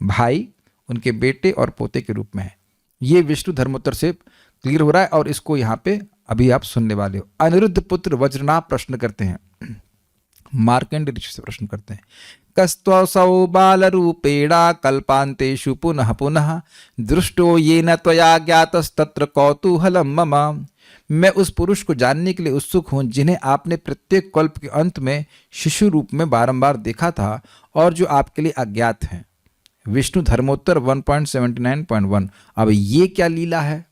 भाई, उनके बेटे और पोते के रूप में है। ये विष्णु धर्मोत्तर से क्लियर हो रहा है, और इसको यहाँ पे अभी आप सुनने वाले हो। अनिरुद्ध पुत्र वज्रनाभ प्रश्न करते हैं, मार्कंड ऋषि से प्रश्न करते हैं, कस्त्वसौ बालरूपेणा कल्पान्तेषु पुनः पुनः दृष्टो येन त्वया ज्ञातस्तत्र कौतूहलम मम। मैं उस पुरुष को जानने के लिए उत्सुक हूँ जिन्हें आपने प्रत्येक कल्प के अंत में शिशु रूप में बारंबार देखा था और जो आपके लिए अज्ञात हैं। विष्णु धर्मोत्तर 1.79.1। अब ये क्या लीला है,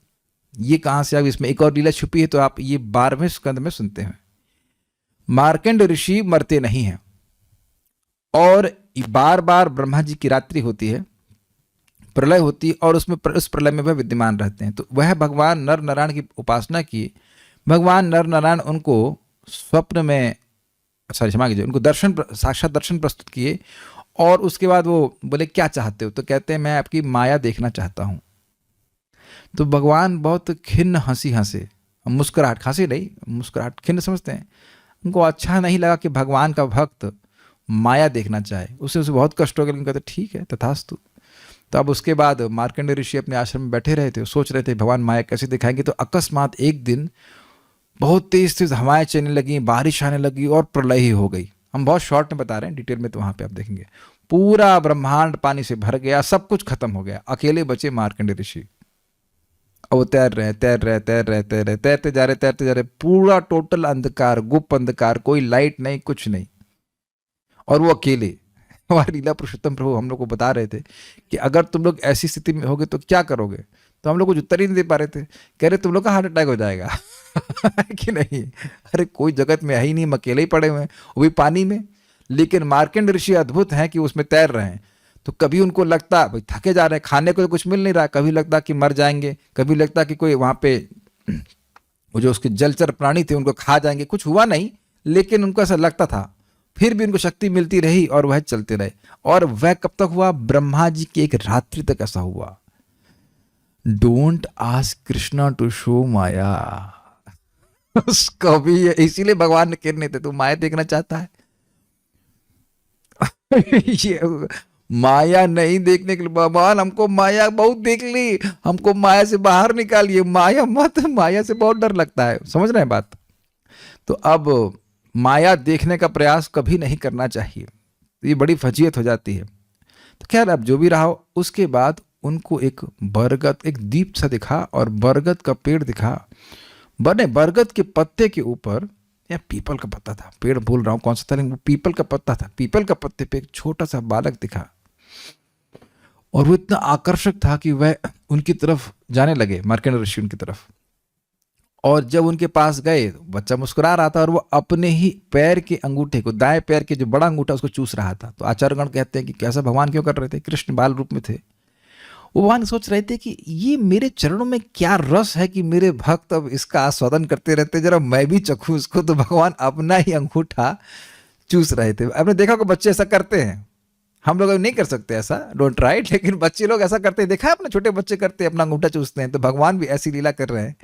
ये कहाँ से? अब इसमें एक और लीला छुपी है, तो आप ये 12वें स्कंद में सुनते हैं। मार्कंड ऋषि मरते नहीं हैं, और बार बार ब्रह्मा जी की रात्रि होती है, प्रलय होती है, और उसमें उस प्रलय में वह विद्यमान रहते हैं। तो वह भगवान नर नारायण की उपासना की। भगवान नर नारायण उनको स्वप्न में, क्षमा कीजिए, उनको दर्शन, साक्षात दर्शन प्रस्तुत किए, और उसके बाद वो बोले क्या चाहते हो? तो कहते हैं मैं आपकी माया देखना चाहता हूँ। तो भगवान बहुत खिन्न हंसी हंसे, मुस्कुराहट, खांसी नहीं, मुस्कुराहट, खिन्न समझते हैं। उनको अच्छा नहीं लगा कि भगवान का भक्त माया देखना चाहे, उसे बहुत कष्ट हो गया। कहते ठीक है, तथास्तु। तो अब उसके बाद मार्कंडेय ऋषि अपने आश्रम में बैठे रहे थे, सोच रहे थे भगवान माया कैसे दिखाएंगे। तो अकस्मात एक दिन बहुत तेज तेज हवाएं चलने लगी, बारिश आने लगी, और प्रलय ही हो गई। हम बहुत शॉर्ट में बता रहे हैं, डिटेल में तो वहां पे आप देखेंगे। पूरा ब्रह्मांड पानी से भर गया, सब कुछ खत्म हो गया, अकेले बचे मार्कंडेय ऋषि। अब वो तैरते जा रहे, पूरा टोटल अंधकार, गुप्त अंधकार, कोई लाइट नहीं, कुछ नहीं, और वो अकेले। हमारे लीला पुरुषोत्तम प्रभु हम लोग को बता रहे थे कि अगर तुम लोग ऐसी स्थिति में होगे तो क्या करोगे? तो हम लोग कुछ उत्तर ही नहीं दे पा रहे थे। कह रहे तुम लोग का हार्ट अटैक हो जाएगा कि नहीं, अरे कोई जगत में है ही नहीं, हम अकेले ही पड़े हुए हैं, वो भी पानी में। लेकिन मार्कंड ऋषि अद्भुत हैं कि उसमें तैर रहे हैं। तो कभी उनको लगता भाई थके जा रहे हैं, खाने को तो कुछ मिल नहीं रहा, कभी लगता कि मर जाएंगे, कभी लगता कि कोई वहाँ पे वो जो उसके जलचर प्राणी थे उनको खा जाएंगे। कुछ हुआ नहीं, लेकिन उनको ऐसा लगता था। फिर भी उनको शक्ति मिलती रही और वह चलते रहे। और वह कब तक हुआ? ब्रह्मा जी की एक रात्रि तक ऐसा हुआ। Don't ask Krishna to show Maya. उसको भी इसीलिए भगवान ने कहने थे, तू माया देखना चाहता है? ये माया नहीं देखने के लिए, भगवान हमको माया बहुत देख ली, हमको माया से बाहर निकालिए, माया मत, माया से बहुत डर लगता है। समझ रहे हैं बात? तो अब माया देखने का प्रयास कभी नहीं करना चाहिए, ये बड़ी फजीयत हो जाती है। तो खैर अब जो भी रहा हो, उसके बाद उनको एक बरगद, एक दीप सा दिखा और बरगद का पेड़ दिखा। बने बरगद के पत्ते के ऊपर, या पीपल का पत्ता था, पेड़ भूल रहा हूँ कौन सा था, लेकिन वो पीपल का पत्ता था। पीपल का पत्ते पे एक छोटा सा बालक दिखा और वो इतना आकर्षक था कि वह उनकी तरफ जाने लगे, मार्कंडेय ऋषि उनकी तरफ। और जब उनके पास गए, बच्चा मुस्कुरा रहा था और वो अपने ही पैर के अंगूठे को, दाएं पैर के जो बड़ा अंगूठा उसको चूस रहा था। तो आचार्यगण कहते हैं कि कैसा भगवान क्यों कर रहे थे? कृष्ण बाल रूप में थे, वो भगवान सोच रहे थे कि ये मेरे चरणों में क्या रस है कि मेरे भक्त अब इसका आस्वादन करते रहते, जरा मैं भी चखूं उसको। तो भगवान अपना ही अंगूठा चूस रहे थे। आपने देखा कि बच्चे ऐसा करते हैं, हम लोग नहीं कर सकते ऐसा, डोंट ट्राई इट, लेकिन बच्चे लोग ऐसा करते हैं। देखा है अपने छोटे बच्चे करते हैं, अपना अंगूठा चूसते हैं। तो भगवान भी ऐसी लीला कर रहे हैं,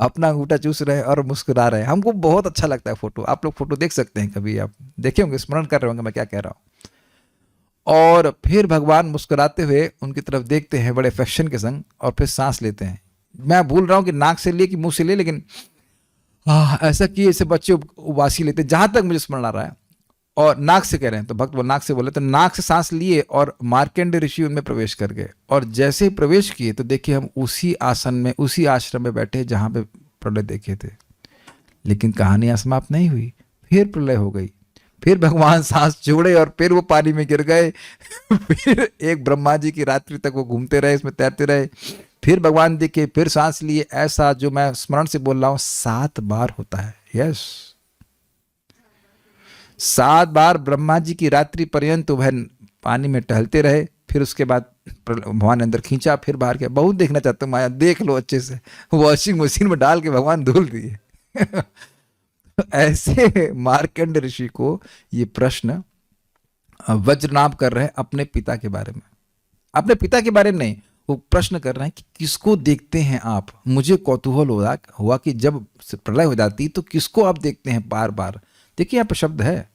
अपना अंगूठा चूस रहे हैं और मुस्कुरा रहे हैं। हमको बहुत अच्छा लगता है फोटो। आप लोग फोटो देख सकते हैं, कभी आप देखे होंगे, स्मरण कर रहे होंगे मैं क्या कह रहा हूँ। और फिर भगवान मुस्कुराते हुए उनकी तरफ देखते हैं बड़े अफेक्शन के संग, और फिर सांस लेते हैं। मैं भूल रहा हूँ कि नाक से लिए कि मुंह से लिए, लेकिन ऐसा किए जैसे बच्चे उबासी लेते, जहां तक मुझे स्मरण आ रहा है। और नाक से कह रहे हैं, तो भक्त वो नाक से बोले, तो नाक से सांस लिए और मार्कंडेय ऋषि उनमें प्रवेश कर गए। और जैसे ही प्रवेश किए तो देखिए हम उसी आसन में, उसी आश्रम में बैठे जहां पे प्रलय देखे थे। लेकिन कहानी समाप्त नहीं हुई, फिर प्रलय हो गई। फिर भगवान सांस छोड़े और फिर वो पानी में गिर गए। फिर एक ब्रह्मा जी की रात्रि तक वो घूमते रहे, इसमें तैरते रहे। फिर भगवान दिखे, फिर सांस लिए। ऐसा जो मैं स्मरण से बोल रहा हूँ 7 बार होता है। यस, 7 बार ब्रह्मा जी की रात्रि पर्यंत वह पानी में टहलते रहे। फिर उसके बाद भगवान ने अंदर खींचा, फिर बाहर किया। बहुत देखना चाहते हो माया, देख लो अच्छे से, वॉशिंग मशीन में डाल के भगवान धुल दिए। ऐसे मार्कंडेय ऋषि को ये प्रश्न वज्रनाभ कर रहे हैं अपने पिता के बारे में। अपने पिता के बारे में नहीं, वो प्रश्न कर रहे हैं कि किसको देखते हैं आप? मुझे कौतूहल हुआ कि जब प्रलय हो जाती तो किसको आप देखते हैं बार बार? देखिए यहाँ पर शब्द है,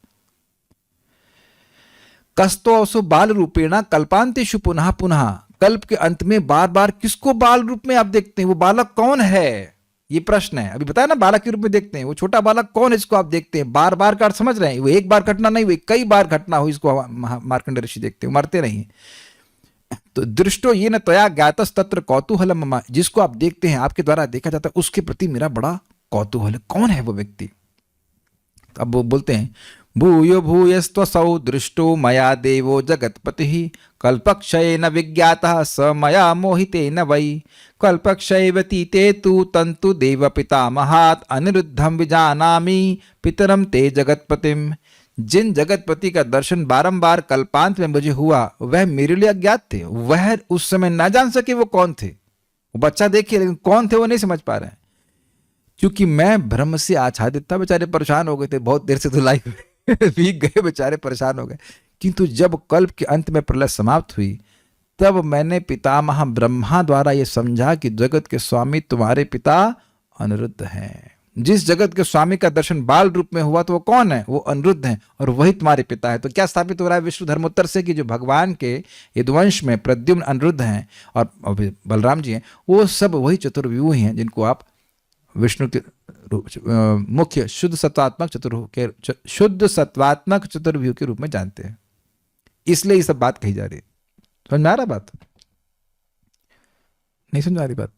कस्तो बाल रूपेणा कल्पांतेषु पुनः पुनः। कल्प के अंत में बार बार किसको बाल रूप में आप देखते हैं? वो बालक कौन है? ये प्रश्न है। अभी बताया ना, बालक के रूप में देखते हैं। वो छोटा बालक कौन है जिसको आप देखते हैं? बार बार का अर्थ समझ रहे हैं? वो एक बार घटना नहीं हुई, कई बार घटना हुई, इसको मार्कंडेय ऋषि देखते हैं, मरते नहीं। तो दृष्टो ये न त्वया ज्ञातस् तत्र कौतूहलम मम। जिसको आप देखते हैं, आपके द्वारा देखा जाता है, उसके प्रति मेरा बड़ा कौतूहल है। कौन है वो व्यक्ति? अब वो बोलते हैं, भूयो भूयस्त्वसौ दृष्टो मया देवो जगत्पतिः कल्पक्षयेन विज्ञातः स मया मोहितेन वै कल्पक्षयेवतीते तु तन्तु देव पितामहात् अनिरुद्धं विजानामि पितरं ते जगत्पतिम्। जिन जगतपति का दर्शन बारंबार कल्पांत में मुझे हुआ, वह मेरे लिए अज्ञात थे। वह उस समय न जान सके वो कौन थे। वो बच्चा देखिए, लेकिन कौन थे वो नहीं समझ पा रहे हैं, क्योंकि मैं भ्रम से आच्छादित था। बेचारे परेशान हो गए थे, बहुत देर से धुलाई भीग गए, बेचारे परेशान हो गए। किंतु जब कल्प के अंत में प्रलय समाप्त हुई, तब मैंने पितामह ब्रह्मा द्वारा यह समझा कि जगत के स्वामी तुम्हारे पिता अनिरुद्ध हैं। जिस जगत के स्वामी का दर्शन बाल रूप में हुआ तो वो कौन है? वो अनिरुद्ध हैं, और वही तुम्हारे पिता है। तो क्या स्थापित हो रहा है विष्णु धर्मोत्तर से कि जो भगवान के यदुवंश में प्रद्युम्न अनिरुद्ध हैं और बलराम जी हैं, वो सब वही चतुर्व्यूह ही हैं जिनको आप विष्णु के मुख्य शुद्ध सत्वात्मक चतुर्व्यूह के रूप में जानते हैं। इसलिए ये सब बात कही जा रही है। समझ में आ रहा बात? नहीं समझ आ रही बात?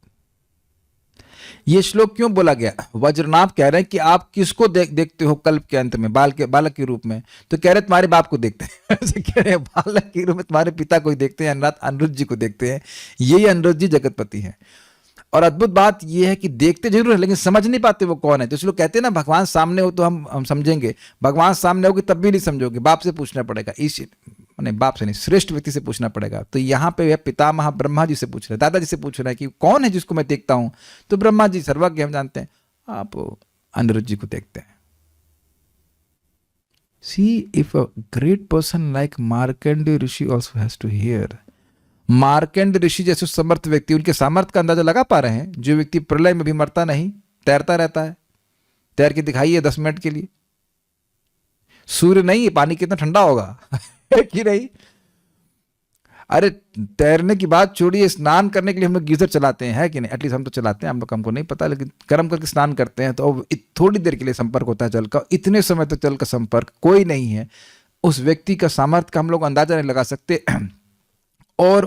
ये श्लोक क्यों बोला गया? वज्रनाभ कह रहे हैं कि आप किसको देखते हो कल्प के अंत में? बालक के रूप में। तो कह रहे तुम्हारे बाप को देखते हैं। ऐसे कह रहे हैं, बालक के रूप में तुम्हारे पिता को देखते हैं, अनिरुद्ध जी को देखते हैं। यही अनिरुद्ध जी जगतपति हैं। और अद्भुत बात यह है कि देखते जरूर है लेकिन समझ नहीं पाते वो कौन है। तो इसलिए कहते हैं ना, भगवान सामने हो तो हम समझेंगे, भगवान सामने होगी तब भी नहीं समझोगे, बाप से पूछना पड़ेगा। इस नहीं, बाप से नहीं, श्रेष्ठ व्यक्ति से पूछना पड़ेगा। तो यहाँ पे यह पितामह ब्रह्मा जी से पूछ रहे हैं, दादाजी से पूछ रहे हैं कि कौन है जिसको मैं देखता हूं। तो ब्रह्मा जी सर्वज्ञ, हम जानते हैं, आप अनिरुद्ध जी को देखते हैं। See, if a great person like Markandeya Rishi also has to hear, Markand ऋषि जैसे समर्थ व्यक्ति, उनके सामर्थ्य का अंदाजा लगा पा रहे हैं। जो व्यक्ति प्रलय में भी मरता नहीं, तैरता रहता है, तैर के दिखाइए 10 मिनट के लिए। सूर्य नहीं है, पानी कितना ठंडा होगा है कि नहीं? अरे तैरने की बात छोड़िए, स्नान करने के लिए हम लोग गीजर चलाते हैं, है कि नहीं? एटलीस्ट हम तो चलाते हैं, हम लोग, हमको नहीं पता, लेकिन गर्म करके स्नान करते हैं तो थोड़ी देर के लिए संपर्क होता है जल का, इतने समय तक जल का संपर्क कोई नहीं है। उस व्यक्ति का सामर्थ्य का हम लोग अंदाजा नहीं लगा सकते। और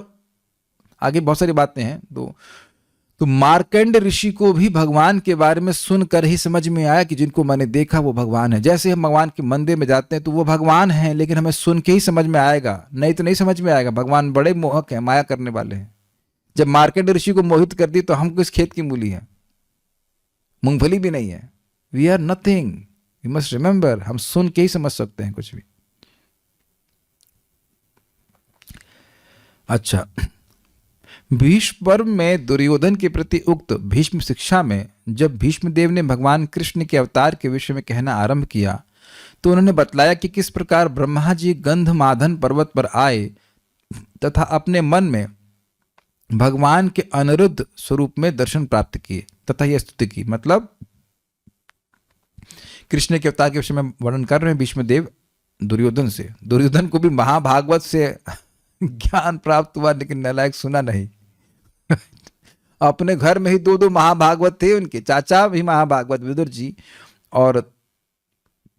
आगे बहुत सारी बातें हैं। तो मार्कंड ऋषि को भी भगवान के बारे में सुनकर ही समझ में आया कि जिनको मैंने देखा वो भगवान है। जैसे हम भगवान के मंदिर में जाते हैं तो वो भगवान है, लेकिन हमें सुन के ही समझ में आएगा, नहीं तो नहीं समझ में आएगा। भगवान बड़े मोहक हैं, माया करने वाले हैं। जब मार्कंड ऋषि को मोहित कर दी तो हम किस खेत की मूली है, मूंगफली भी नहीं है। We are nothing, you must remember. हम सुन के ही समझ सकते हैं कुछ भी। अच्छा, भीष्म पर्व में दुर्योधन के प्रति उक्त भीष्म शिक्षा में जब भीष्मदेव ने भगवान कृष्ण के अवतार के विषय में कहना आरंभ किया तो उन्होंने बतलाया कि किस प्रकार ब्रह्मा जी गंधमादन पर्वत पर आए तथा अपने मन में भगवान के अनिरुद्ध स्वरूप में दर्शन प्राप्त किए तथा यह स्तुति की। मतलब कृष्ण के अवतार के विषय में वर्णन कर रहे हैं भीष्मदेव दुर्योधन से। दुर्योधन को भी महाभागवत से ज्ञान प्राप्त हुआ, लेकिन नालायक सुना नहीं। अपने घर में ही 2 महाभागवत थे, उनके चाचा भी महाभागवत विदुर जी और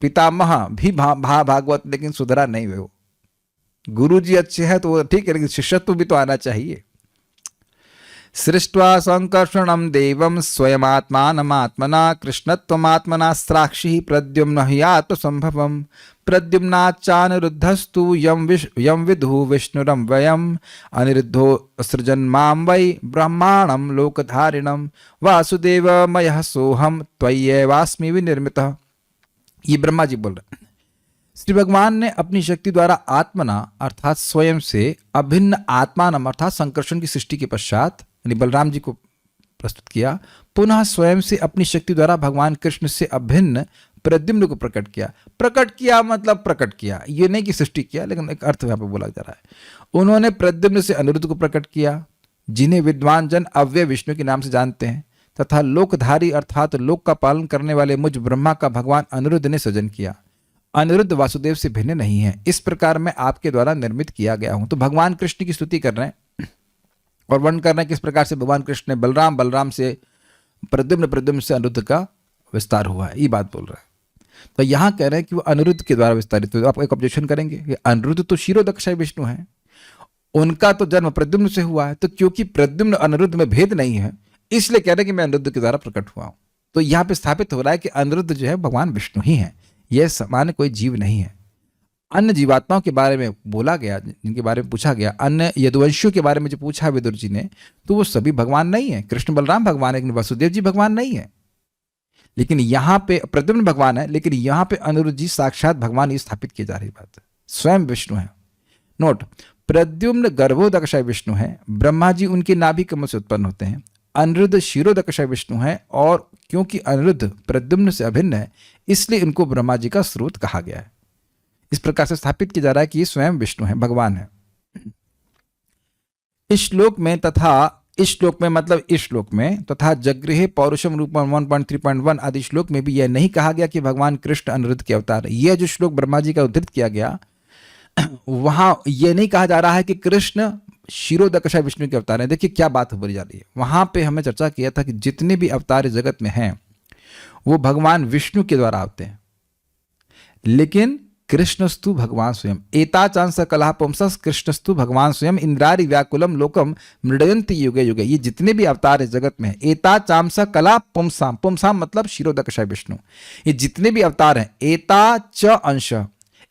पितामह भी महाभागवत, लेकिन सुधरा नहीं वो। गुरु जी अच्छे हैं तो वो ठीक है, लेकिन शिष्यत्व भी तो आना चाहिए। सृष्ट्वा संकर्षणम देवम स्वयमात्मानमात्मना कृष्णत्वमात्मना साक्षी प्रद्युम्न हि आत्मसंभवम प्रद्युम्नाच्चानिरुद्धस्तु यम विदु विष्णुरम वयम अनिरुद्धो सृजन मां वै ब्रह्माणं लोकधारिणं वासुदेवमयः सोहम त्वय्येवास्मि विनिर्मितः। ये ब्रह्मा जी बोल रहे हैं। श्री भगवान ने अपनी शक्ति द्वारा आत्मना अर्थात स्वयं से अभिन्न आत्मानम अर्थात संकर्षण की सृष्टि के पश्चात बलराम जी को प्रस्तुत किया। पुनः स्वयं से अपनी शक्ति द्वारा भगवान कृष्ण से अभिन्न प्रद्युम्न को प्रकट किया। प्रकट किया मतलब प्रकट किया, ये नहीं कि सृष्टि किया, लेकिन एक अर्थ यहाँ पे बोला जा रहा है। उन्होंने प्रद्युम्न से अनिरुद्ध को प्रकट किया, जिन्हें विद्वान जन अव्यय विष्णु के नाम से जानते हैं, तथा लोकधारी अर्थात लोक का पालन करने वाले मुझ ब्रह्मा का भगवान अनिरुद्ध ने सृजन किया। अनिरुद्ध वासुदेव से भिन्न नहीं है, इस प्रकार मैं आपके द्वारा निर्मित किया गया हूं। तो भगवान कृष्ण की स्तुति कर रहे हैं और वर्णन कर रहे हैं किस प्रकार से भगवान कृष्ण ने बलराम, बलराम से प्रद्युम्न, प्रद्युम्न से अनिरुद्ध का विस्तार हुआ है, ये बात बोल रहा है। तो यहां कह रहे हैं कि वो अनिरुद्ध के द्वारा विस्तारित हुए। आप एक ऑब्जेक्शन करेंगे कि अनिरुद्ध तो क्षीरोदक्षाय विष्णु है, उनका तो जन्म प्रद्युम्न से हुआ है, तो क्योंकि प्रद्युम्न अनिरुद्ध में भेद नहीं है इसलिए कह रहे हैं कि मैं अनिरुद्ध के द्वारा प्रकट हुआ हूं। तो यहां पे स्थापित हो रहा है कि अनिरुद्ध जो है भगवान विष्णु ही है, यह सामान्य कोई जीव नहीं है। अन्य जीवात्माओं के बारे में बोला गया, जिनके बारे में पूछा गया, अन्य यदुवंशियों के बारे में जो पूछा विदुर जी ने, तो वो सभी भगवान नहीं है। कृष्ण बलराम भगवान है, लेकिन वसुदेव जी भगवान नहीं है। लेकिन यहाँ पे प्रद्युम्न भगवान है, लेकिन यहाँ पे अनिरुद्ध जी साक्षात भगवान ही स्थापित की जा रही बात है, स्वयं विष्णु है। नोट, प्रद्युम्न गर्भोदकशाय विष्णु है, ब्रह्मा जी उनके नाभि कमल से उत्पन्न होते हैं। अनिरुद्ध क्षीरोदकशाय विष्णु है, और क्योंकि अनिरुद्ध प्रद्युम्न से अभिन्न है इसलिए इनको ब्रह्मा जी का स्रोत कहा गया है। इस प्रकार से स्थापित किया जा रहा है कि ये स्वयं विष्णु है, भगवान है। इस श्लोक में मतलब इस श्लोक में तथा जगृहे पौरुषम रूपम 1.3.1 आदि श्लोक में भी यह नहीं कहा गया कि भगवान कृष्ण अनिरुद्ध के अवतार है। यह जो श्लोक ब्रह्मा जी का उद्धृत किया गया, वहां यह नहीं कहा जा रहा है कि कृष्ण क्षीरोदकशाय विष्णु के अवतार है। देखिए क्या बात बोली जा रही है। वहां पे हमें चर्चा किया था कि जितने भी अवतार जगत में हैं वो भगवान विष्णु के द्वारा आते हैं, लेकिन कृष्णस्तु भगवान स्वयं। एता चांस कलह पुंसस कृष्णस्तु भगवान स्वयं इंद्रारि व्याकुलम लोकम मृडयंति युगे युगे। ये जितने भी अवतार है जगत में, एता चांस कला पुंसाम, पुंसाम मतलब क्षीरोदकशाय विष्णु, ये जितने भी अवतार हैं, एता च अंश,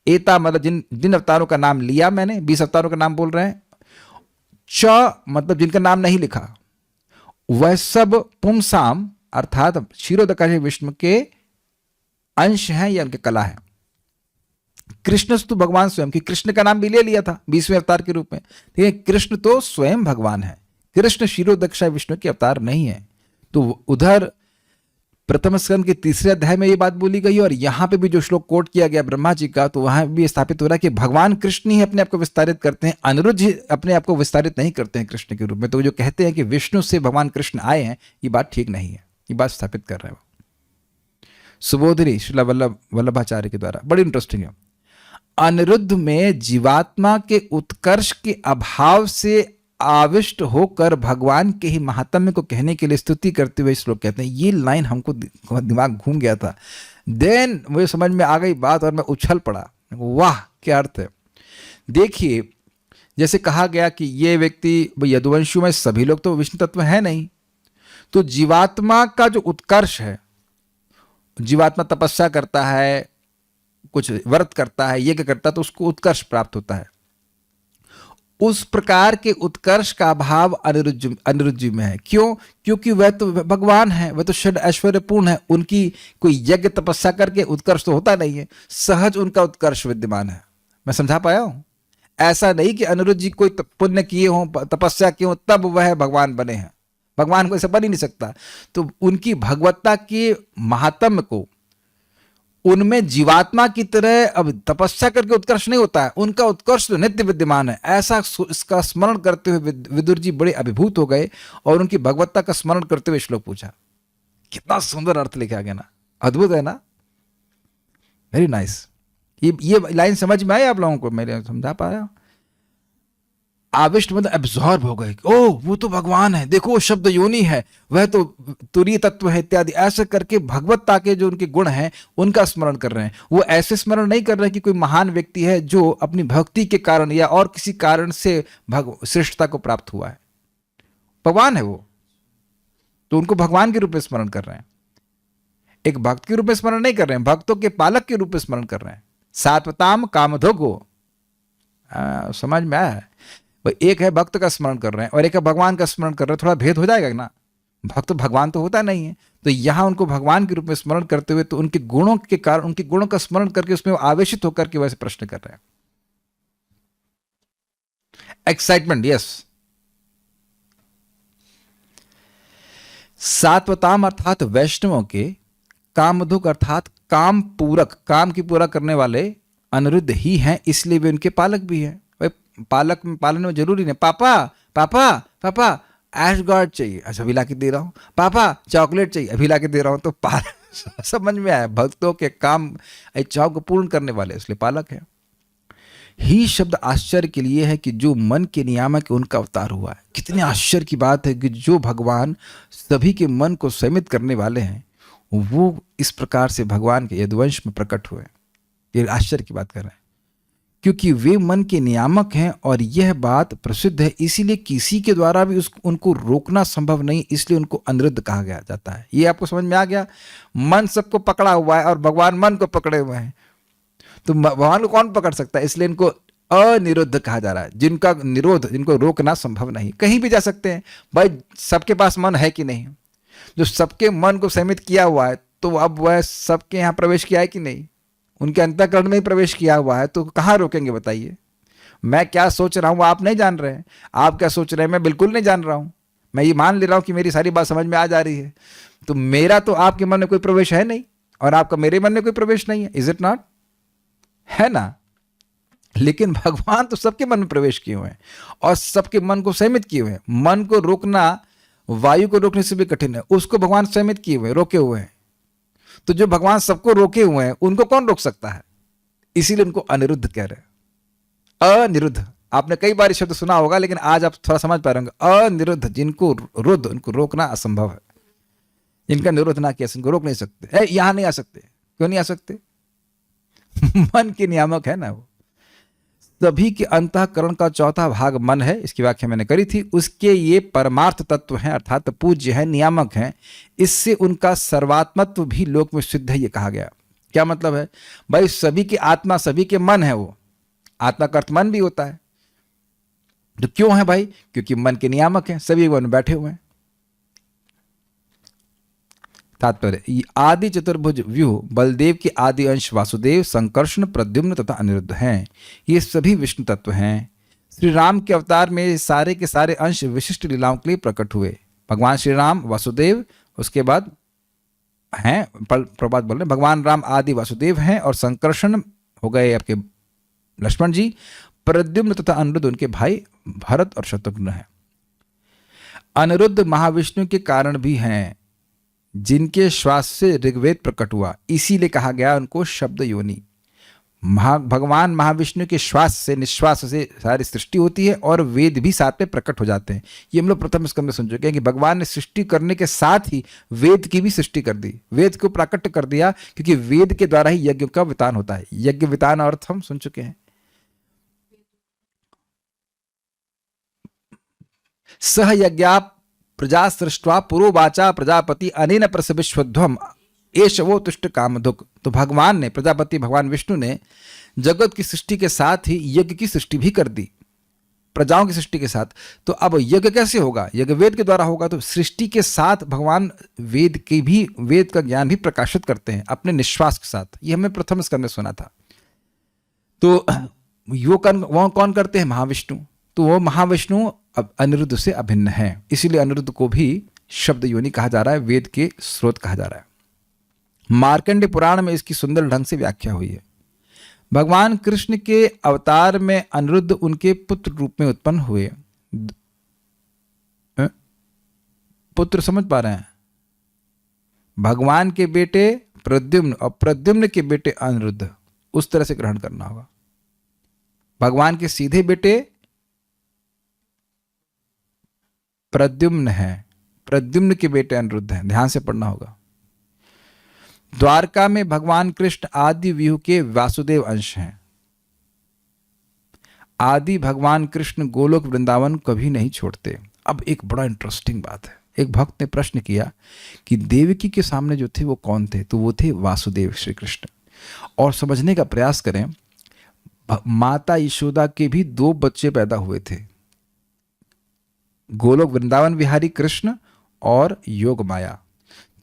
एता मतलब जिन अवतारों का नाम लिया मैंने, 20 अवतारों का नाम बोल रहे हैं। च मतलब जिनका नाम नहीं लिखा, वह सब पुंसाम अर्थात क्षीरोदकाश विष्णु के अंश हैं या उनके कला है। कृष्णस्तु भगवान स्वयं, की कृष्ण का नाम भी ले लिया था 20वें अवतार के रूप में, ठीक है। कृष्ण तो स्वयं भगवान है, कृष्ण क्षीरोदक्षा विष्णु के अवतार नहीं है। तो उधर प्रथम स्कंद के 3रे अध्याय में ये बात बोली गई और यहां पे भी जो श्लोक कोट किया गया ब्रह्मा जी का, तो वहां भी स्थापित हो रहा है कि भगवान कृष्ण ही अपने आप को विस्तारित करते हैं, अनिरुद्ध ही अपने आप को विस्तारित नहीं करते हैं कृष्ण के रूप में। तो जो कहते हैं कि विष्णु से भगवान कृष्ण आए हैं, ये बात ठीक नहीं है, ये बात स्थापित कर रहे हैं सुबोधरी श्रीला वल्लभाचार्य के द्वारा। बड़ी इंटरेस्टिंग है। अनिरुद्ध में जीवात्मा के उत्कर्ष के अभाव से आविष्ट होकर भगवान के ही महात्म्य को कहने के लिए स्तुति करते हुए श्लोक कहते हैं। ये लाइन हमको दिमाग घूम गया था, देन मुझे समझ में आ गई बात और मैं उछल पड़ा, वाह क्या अर्थ है। देखिए, जैसे कहा गया कि ये व्यक्ति यदुवंशियों में सभी लोग तो विष्णु तत्व है नहीं, तो जीवात्मा का जो उत्कर्ष है, जीवात्मा तपस्या करता है, कुछ व्रत करता है, यज्ञ करता है, तो उसको उत्कर्ष प्राप्त होता है। उस प्रकार के उत्कर्ष का भाव अनिरुद्ध जी में है। क्यों? क्योंकि वह तो भगवान है, वह तो षड ऐश्वर्यपूर्ण है, उनकी कोई यज्ञ तपस्या करके उत्कर्ष तो होता नहीं है, सहज उनका उत्कर्ष विद्यमान है। मैं समझा पाया हूं? ऐसा नहीं कि अनिरुद्ध जी कोई पुण्य किए हों, तपस्या किए हों, तब वह भगवान बने हैं। भगवान को ऐसा बन ही नहीं सकता। तो उनकी भगवत्ता के महात्म्य को उनमें जीवात्मा की तरह अब तपस्या करके उत्कर्ष नहीं होता है, उनका उत्कर्ष तो नित्य विद्यमान है। ऐसा इसका स्मरण करते हुए विदुर जी बड़े अभिभूत हो गए और उनकी भगवत्ता का स्मरण करते हुए श्लोक पूछा। कितना सुंदर अर्थ लिखा गया ना, अद्भुत है ना, वेरी नाइस। ये लाइन समझ में आई आप लोगों को? मेरे समझा पा रहा हूं? आविष्ट मतलब एब्जॉर्ब हो गए, ओह वो तो भगवान है, देखो वो शब्द योनि है, वह तो तुरीय तत्व है इत्यादि। ऐसे करके भगवत्ता के जो उनके गुण हैं उनका स्मरण कर रहे हैं। वो ऐसे स्मरण नहीं कर रहे हैं कि कोई महान व्यक्ति है जो अपनी भक्ति के कारण या और किसी कारण से श्रेष्ठता को प्राप्त हुआ है। भगवान है वो, तो उनको भगवान के रूप में स्मरण कर रहे हैं, एक भक्त के रूप में स्मरण नहीं कर रहे हैं, भक्तों के पालक के रूप में स्मरण कर रहे हैं। सात्वताम कामधोगो, समझ में आया? एक है भक्त का स्मरण कर रहे हैं और एक है भगवान का स्मरण कर रहे हैं, थोड़ा भेद हो जाएगा ना। भक्त भगवान तो होता नहीं है, तो यहां उनको भगवान के रूप में स्मरण करते हुए तो उनके गुणों के कारण, उनके गुणों का स्मरण करके उसमें आवेशित होकर के वैसे प्रश्न कर रहे हैं। Excitement, yes. सात्वताम अर्थात वैष्णवों के, कामधुक अर्थात काम पूरक, काम की पूरा करने वाले अनिरुद्ध ही हैं, इसलिए वे उनके पालक भी हैं। पालक में पालन में जरूरी नहीं, पापा पापा पापा एशगार्ड चाहिए, अच्छा अभी ला के दे रहा हूँ, पापा चॉकलेट चाहिए, अभी ला के दे रहा हूँ। तो समझ में आया, भक्तों के काम इच्छाओं को पूर्ण करने वाले, इसलिए पालक है। ही शब्द आश्चर्य के लिए है कि जो मन के नियामक उनका अवतार हुआ है। कितने आश्चर्य की बात है कि जो भगवान सभी के मन को संयमित करने वाले हैं, वो इस प्रकार से भगवान के यदुवंश में प्रकट हुए। ये आश्चर्य की बात कर रहे हैं, क्योंकि वे मन के नियामक हैं और यह बात प्रसिद्ध है, इसीलिए किसी के द्वारा भी उनको रोकना संभव नहीं, इसलिए उनको अनिरुद्ध कहा गया जाता है। ये आपको समझ में आ गया? मन सबको पकड़ा हुआ है और भगवान मन को पकड़े हुए हैं, तो भगवान को कौन पकड़ सकता है? इसलिए इनको अनिरुद्ध कहा जा रहा है, जिनका निरोध, जिनको रोकना संभव नहीं। कहीं भी जा सकते हैं भाई, सबके पास मन है कि नहीं? जो सबके मन को सीमित किया हुआ है, तो अब वह सबके यहाँ प्रवेश किया है कि नहीं? उनके अंतःकरण में ही प्रवेश किया हुआ है, तो कहाँ रोकेंगे बताइए? मैं क्या सोच रहा हूँ आप नहीं जान रहे हैं, आप क्या सोच रहे हैं मैं बिल्कुल नहीं जान रहा हूँ। मैं ये मान ले रहा हूँ कि मेरी सारी बात समझ में आ जा रही है, तो मेरा तो आपके मन में कोई प्रवेश है नहीं और आपका मेरे मन में कोई प्रवेश नहीं है। Is it not? है ना? लेकिन भगवान तो सबके मन में प्रवेश किए हुए हैं और सबके मन को सीमित किए हुए हैं। मन को रोकना वायु को रोकने से भी कठिन है, उसको भगवान सीमित किए हुए, रोके हुए हैं। तो जो भगवान सबको रोके हुए हैं, उनको कौन रोक सकता है? इसीलिए उनको अनिरुद्ध कह रहे हैं। अनिरुद्ध, आपने कई बार शब्द सुना होगा, लेकिन आज आप थोड़ा समझ पा रहे होंगे। अनिरुद्ध, जिनको रुद्ध, उनको रोकना असंभव है, जिनका निरोध ना किया, उनको रोक नहीं सकते। यहां नहीं आ सकते। क्यों नहीं आ सकते? मन के नियामक है ना वो। सभी के अंतःकरण का चौथा भाग मन है, इसकी व्याख्या मैंने करी थी। उसके ये परमार्थ तत्व हैं, अर्थात पूज्य है, नियामक हैं। इससे उनका सर्वात्मत्व भी लोक में सिद्ध है, ये कहा गया। क्या मतलब है भाई? सभी की आत्मा, सभी के मन है, वो आत्मा का अर्थ मन भी होता है। तो क्यों है भाई? क्योंकि मन के नियामक हैं, सभी वन बैठे हुए हैं। तात्पर्य, ये आदि चतुर्भुज व्यूह बलदेव के आदि अंश वासुदेव, संकर्षण, प्रद्युम्न तथा अनिरुद्ध हैं। ये सभी विष्णु तत्व हैं। श्री राम के अवतार में सारे के सारे अंश विशिष्ट लीलाओं के लिए प्रकट हुए। भगवान श्री राम वासुदेव, उसके बाद हैं प्रभात बोल रहे हैं, भगवान राम आदि वासुदेव हैं और संकर्षण हो गए आपके लक्ष्मण जी, प्रद्युम्न तथा अनिरुद्ध उनके भाई भरत और शत्रुघ्न हैं। अनिरुद्ध महाविष्णु के कारण भी हैं, जिनके श्वास से ऋग्वेद प्रकट हुआ, इसीलिए कहा गया उनको शब्द योनि। भगवान महाविष्णु के श्वास से, निश्वास से सारी सृष्टि होती है और वेद भी साथ में प्रकट हो जाते हैं। ये हम लोग प्रथम स्कंद में सुन चुके हैं कि भगवान ने सृष्टि करने के साथ ही वेद की भी सृष्टि कर दी, वेद को प्राकट्य कर दिया, क्योंकि वेद के द्वारा ही यज्ञ का वितान होता है। यज्ञ वितान अर्थ हम सुन चुके हैं। सह यज्ञा प्रजा सृष्ट्वा पुरोवाचा प्रजापति अनेन प्रसविश्वध्वम एषवो तुष्ट कामधुक। तो भगवान ने, प्रजापति भगवान विष्णु ने जगत की सृष्टि के साथ ही यज्ञ की सृष्टि भी कर दी, प्रजाओं की सृष्टि के साथ। तो अब यज्ञ कैसे होगा? यज्ञ वेद के द्वारा होगा। तो सृष्टि के साथ भगवान वेद का ज्ञान भी प्रकाशित करते हैं अपने निश्वास के साथ। ये हमने प्रथम स्कंद में सुना था। तो वो कौन करते हैं? महाविष्णु। तो वो महाविष्णु अब अनिरुद्ध से अभिन्न है, इसीलिए अनिरुद्ध को भी शब्द योनि कहा जा रहा है, वेद के स्रोत कहा जा रहा है। मार्कंडेय पुराण में इसकी सुंदर ढंग से व्याख्या हुई है। भगवान कृष्ण के अवतार में अनिरुद्ध उनके पुत्र रूप में उत्पन्न हुए। पुत्र समझ पा रहे हैं? भगवान के बेटे प्रद्युम्न और प्रद्युम्न के बेटे अनिरुद्ध, उस तरह से ग्रहण करना होगा। भगवान के सीधे बेटे प्रद्युम्न है, प्रद्युम्न के बेटे अनिरुद्ध हैं, ध्यान से पढ़ना होगा। द्वारका में भगवान कृष्ण आदि व्यूह के वासुदेव अंश हैं। आदि भगवान कृष्ण गोलोक वृंदावन कभी नहीं छोड़ते। अब एक बड़ा इंटरेस्टिंग बात है, एक भक्त ने प्रश्न किया कि देवकी के सामने जो थे वो कौन थे? तो वो थे वासुदेव श्री कृष्ण। और समझने का प्रयास करें, माता यशोदा के भी 2 बच्चे पैदा हुए थे, गोलोक वृंदावन विहारी कृष्ण और योग माया।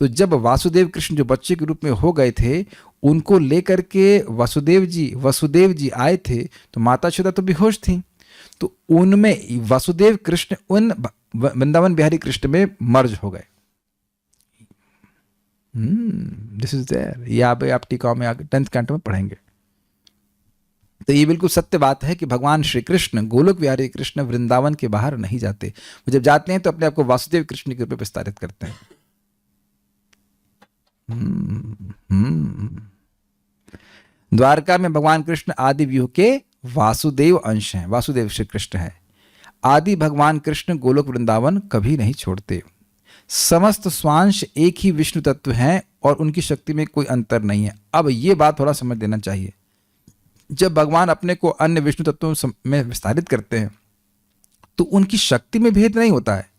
तो जब वासुदेव कृष्ण जो बच्चे के रूप में हो गए थे, उनको लेकर के वसुदेव जी आए थे, तो माता यशोदा तो बेहोश थी। तो उनमें वासुदेव कृष्ण उन वृंदावन बिहारी कृष्ण में मर्ज हो गए। दिस इज देयर, ये आप टीका में आगे 10th कैंटो में पढ़ेंगे। तो ये बिल्कुल सत्य बात है कि भगवान श्री कृष्ण गोलोक विहारी कृष्ण वृंदावन के बाहर नहीं जाते। वो जब जाते हैं तो अपने आप को वासुदेव कृष्ण के रूप में विस्तारित करते हैं। द्वारका में भगवान कृष्ण आदि व्यूह के वासुदेव अंश हैं, वासुदेव श्री कृष्ण है। आदि भगवान कृष्ण गोलोक वृंदावन कभी नहीं छोड़ते। समस्त स्वांश एक ही विष्णु तत्व हैं और उनकी शक्ति में कोई अंतर नहीं है। अब ये बात थोड़ा समझ लेना चाहिए। जब भगवान अपने को अन्य विष्णु तत्वों में विस्तारित करते हैं तो उनकी शक्ति में भेद नहीं होता है,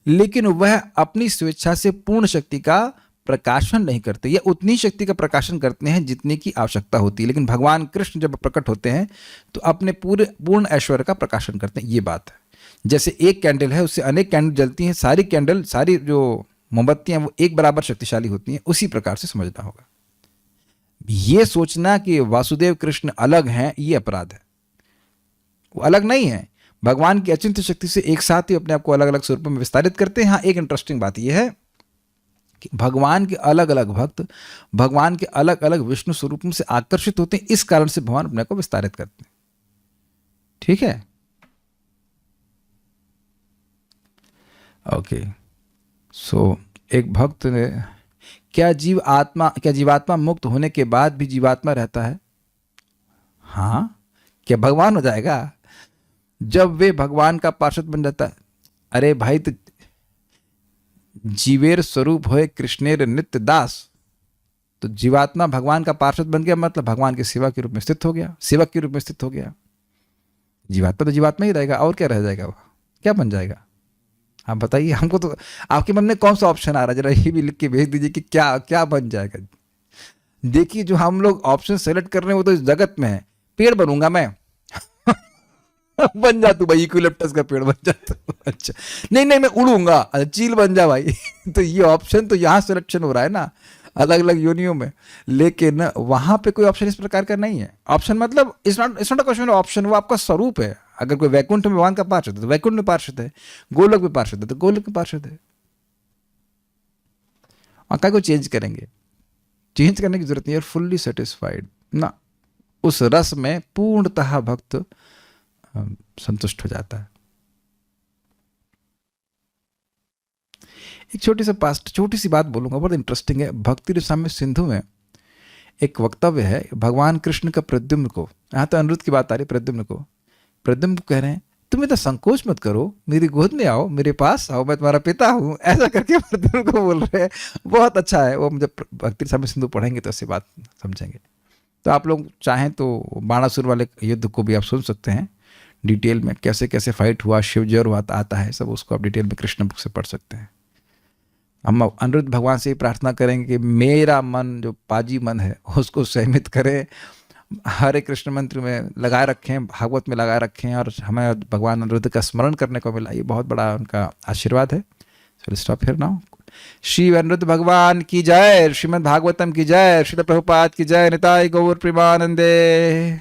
लेकिन वह अपनी स्वेच्छा से पूर्ण शक्ति का प्रकाशन नहीं करते, या उतनी शक्ति का प्रकाशन करते हैं जितने की आवश्यकता होती है। लेकिन भगवान कृष्ण जब प्रकट होते हैं तो अपने पूर्ण ऐश्वर्य का प्रकाशन करते हैं। ये बात है। जैसे एक कैंडल है, उससे अनेक कैंडल जलती हैं, सारी जो मोमबत्तियां वो एक बराबर शक्तिशाली होती हैं, उसी प्रकार से समझना होगा। ये सोचना कि वासुदेव कृष्ण अलग हैं, ये अपराध है। वो अलग नहीं है, भगवान की अचिंत्य शक्ति से एक साथ ही अपने आप को अलग अलग स्वरूपों में विस्तारित करते हैं। हाँ, एक इंटरेस्टिंग बात यह है कि भगवान के अलग अलग भक्त भगवान के अलग अलग विष्णु स्वरूपों से आकर्षित होते हैं, इस कारण से भगवान अपने को विस्तारित करते हैं। ठीक है, ओके। सो एक भक्त ने, क्या जीवात्मा मुक्त होने के बाद भी जीवात्मा रहता है? हाँ, क्या भगवान हो जाएगा जब वे भगवान का पार्षद बन जाता है? अरे भाई, तो जीवेर स्वरूप होए कृष्णेर नित्य दास, तो जीवात्मा भगवान का पार्षद बन गया, मतलब भगवान के सेवा के रूप में स्थित हो गया, सेवक के रूप में स्थित हो गया। जीवात्मा तो जीवात्मा ही रहेगा, और क्या रह जाएगा? वो क्या बन जाएगा? आप बताइए हमको। तो आपके मन में कौन सा ऑप्शन आ रहा है, जरा ये भी लिख के भेज दीजिए कि क्या क्या बन जाएगा। देखिए, जो हम लोग ऑप्शन सेलेक्ट कर रहे हैं वो तो इस जगत में है। पेड़ बनूंगा मैं बन जा तू भाई, यूकलिप्टस का पेड़ बन जा तू। अच्छा, नहीं नहीं मैं उड़ूंगा, अच्छा चील बन जा भाई। तो ये ऑप्शन तो यहाँ सिलेक्शन हो रहा है ना, अलग अलग योनियों में, लेकिन वहां पे कोई ऑप्शन इस प्रकार का नहीं है। ऑप्शन मतलब it's not a question of option, वो आपका स्वरूप है। अगर कोई वैकुंठ में भगवान का पार्षद है तो वैकुंठ में पार्षद है, गोलोक में पार्षद है तो गोलोक में पार्षद है। और क्या को चेंज करेंगे, चेंज करने की जरूरत नहीं है, फुल्ली सेटिस्फाइड ना, उस रस में पूर्णतः भक्त संतुष्ट हो जाता है। एक छोटी सी बात बोलूंगा, बहुत इंटरेस्टिंग है। भक्ति रसामृत सिंधु में एक वक्तव्य है भगवान कृष्ण का प्रद्युम्न को, यहाँ तो अनिरुद्ध की बात आ रही है, प्रद्युम्न को कह रहे हैं तुम इतना संकोच मत करो, मेरी गोद में आओ, मेरे पास आओ, मैं तुम्हारा पिता हूँ, ऐसा करके प्रद्युम्न को बोल रहे हैं। बहुत अच्छा है वो, जब भक्ति रसामृत सिंधु पढ़ेंगे तो ऐसी बात समझेंगे। तो आप लोग चाहें तो बाणासुर वाले युद्ध को भी आप सुन सकते हैं डिटेल में, कैसे कैसे फाइट हुआ, शिवजी और आता है सब, उसको आप डिटेल में कृष्ण बुक से पढ़ सकते हैं। हम अनिरुद्ध भगवान से ही प्रार्थना करेंगे कि मेरा मन जो पाजी मन है उसको संयमित करें, हरे कृष्ण मंत्र में लगाए रखें, भागवत में लगाए रखें, और हमें भगवान अनिरुद्ध का स्मरण करने को मिला, ये बहुत बड़ा उनका आशीर्वाद है। So stop here now. Shri Aniruddha भगवान की जय, श्रीमद् भागवतम की जय, श्रील प्रभुपाद की जय, निताय गौर प्रेमानंदे।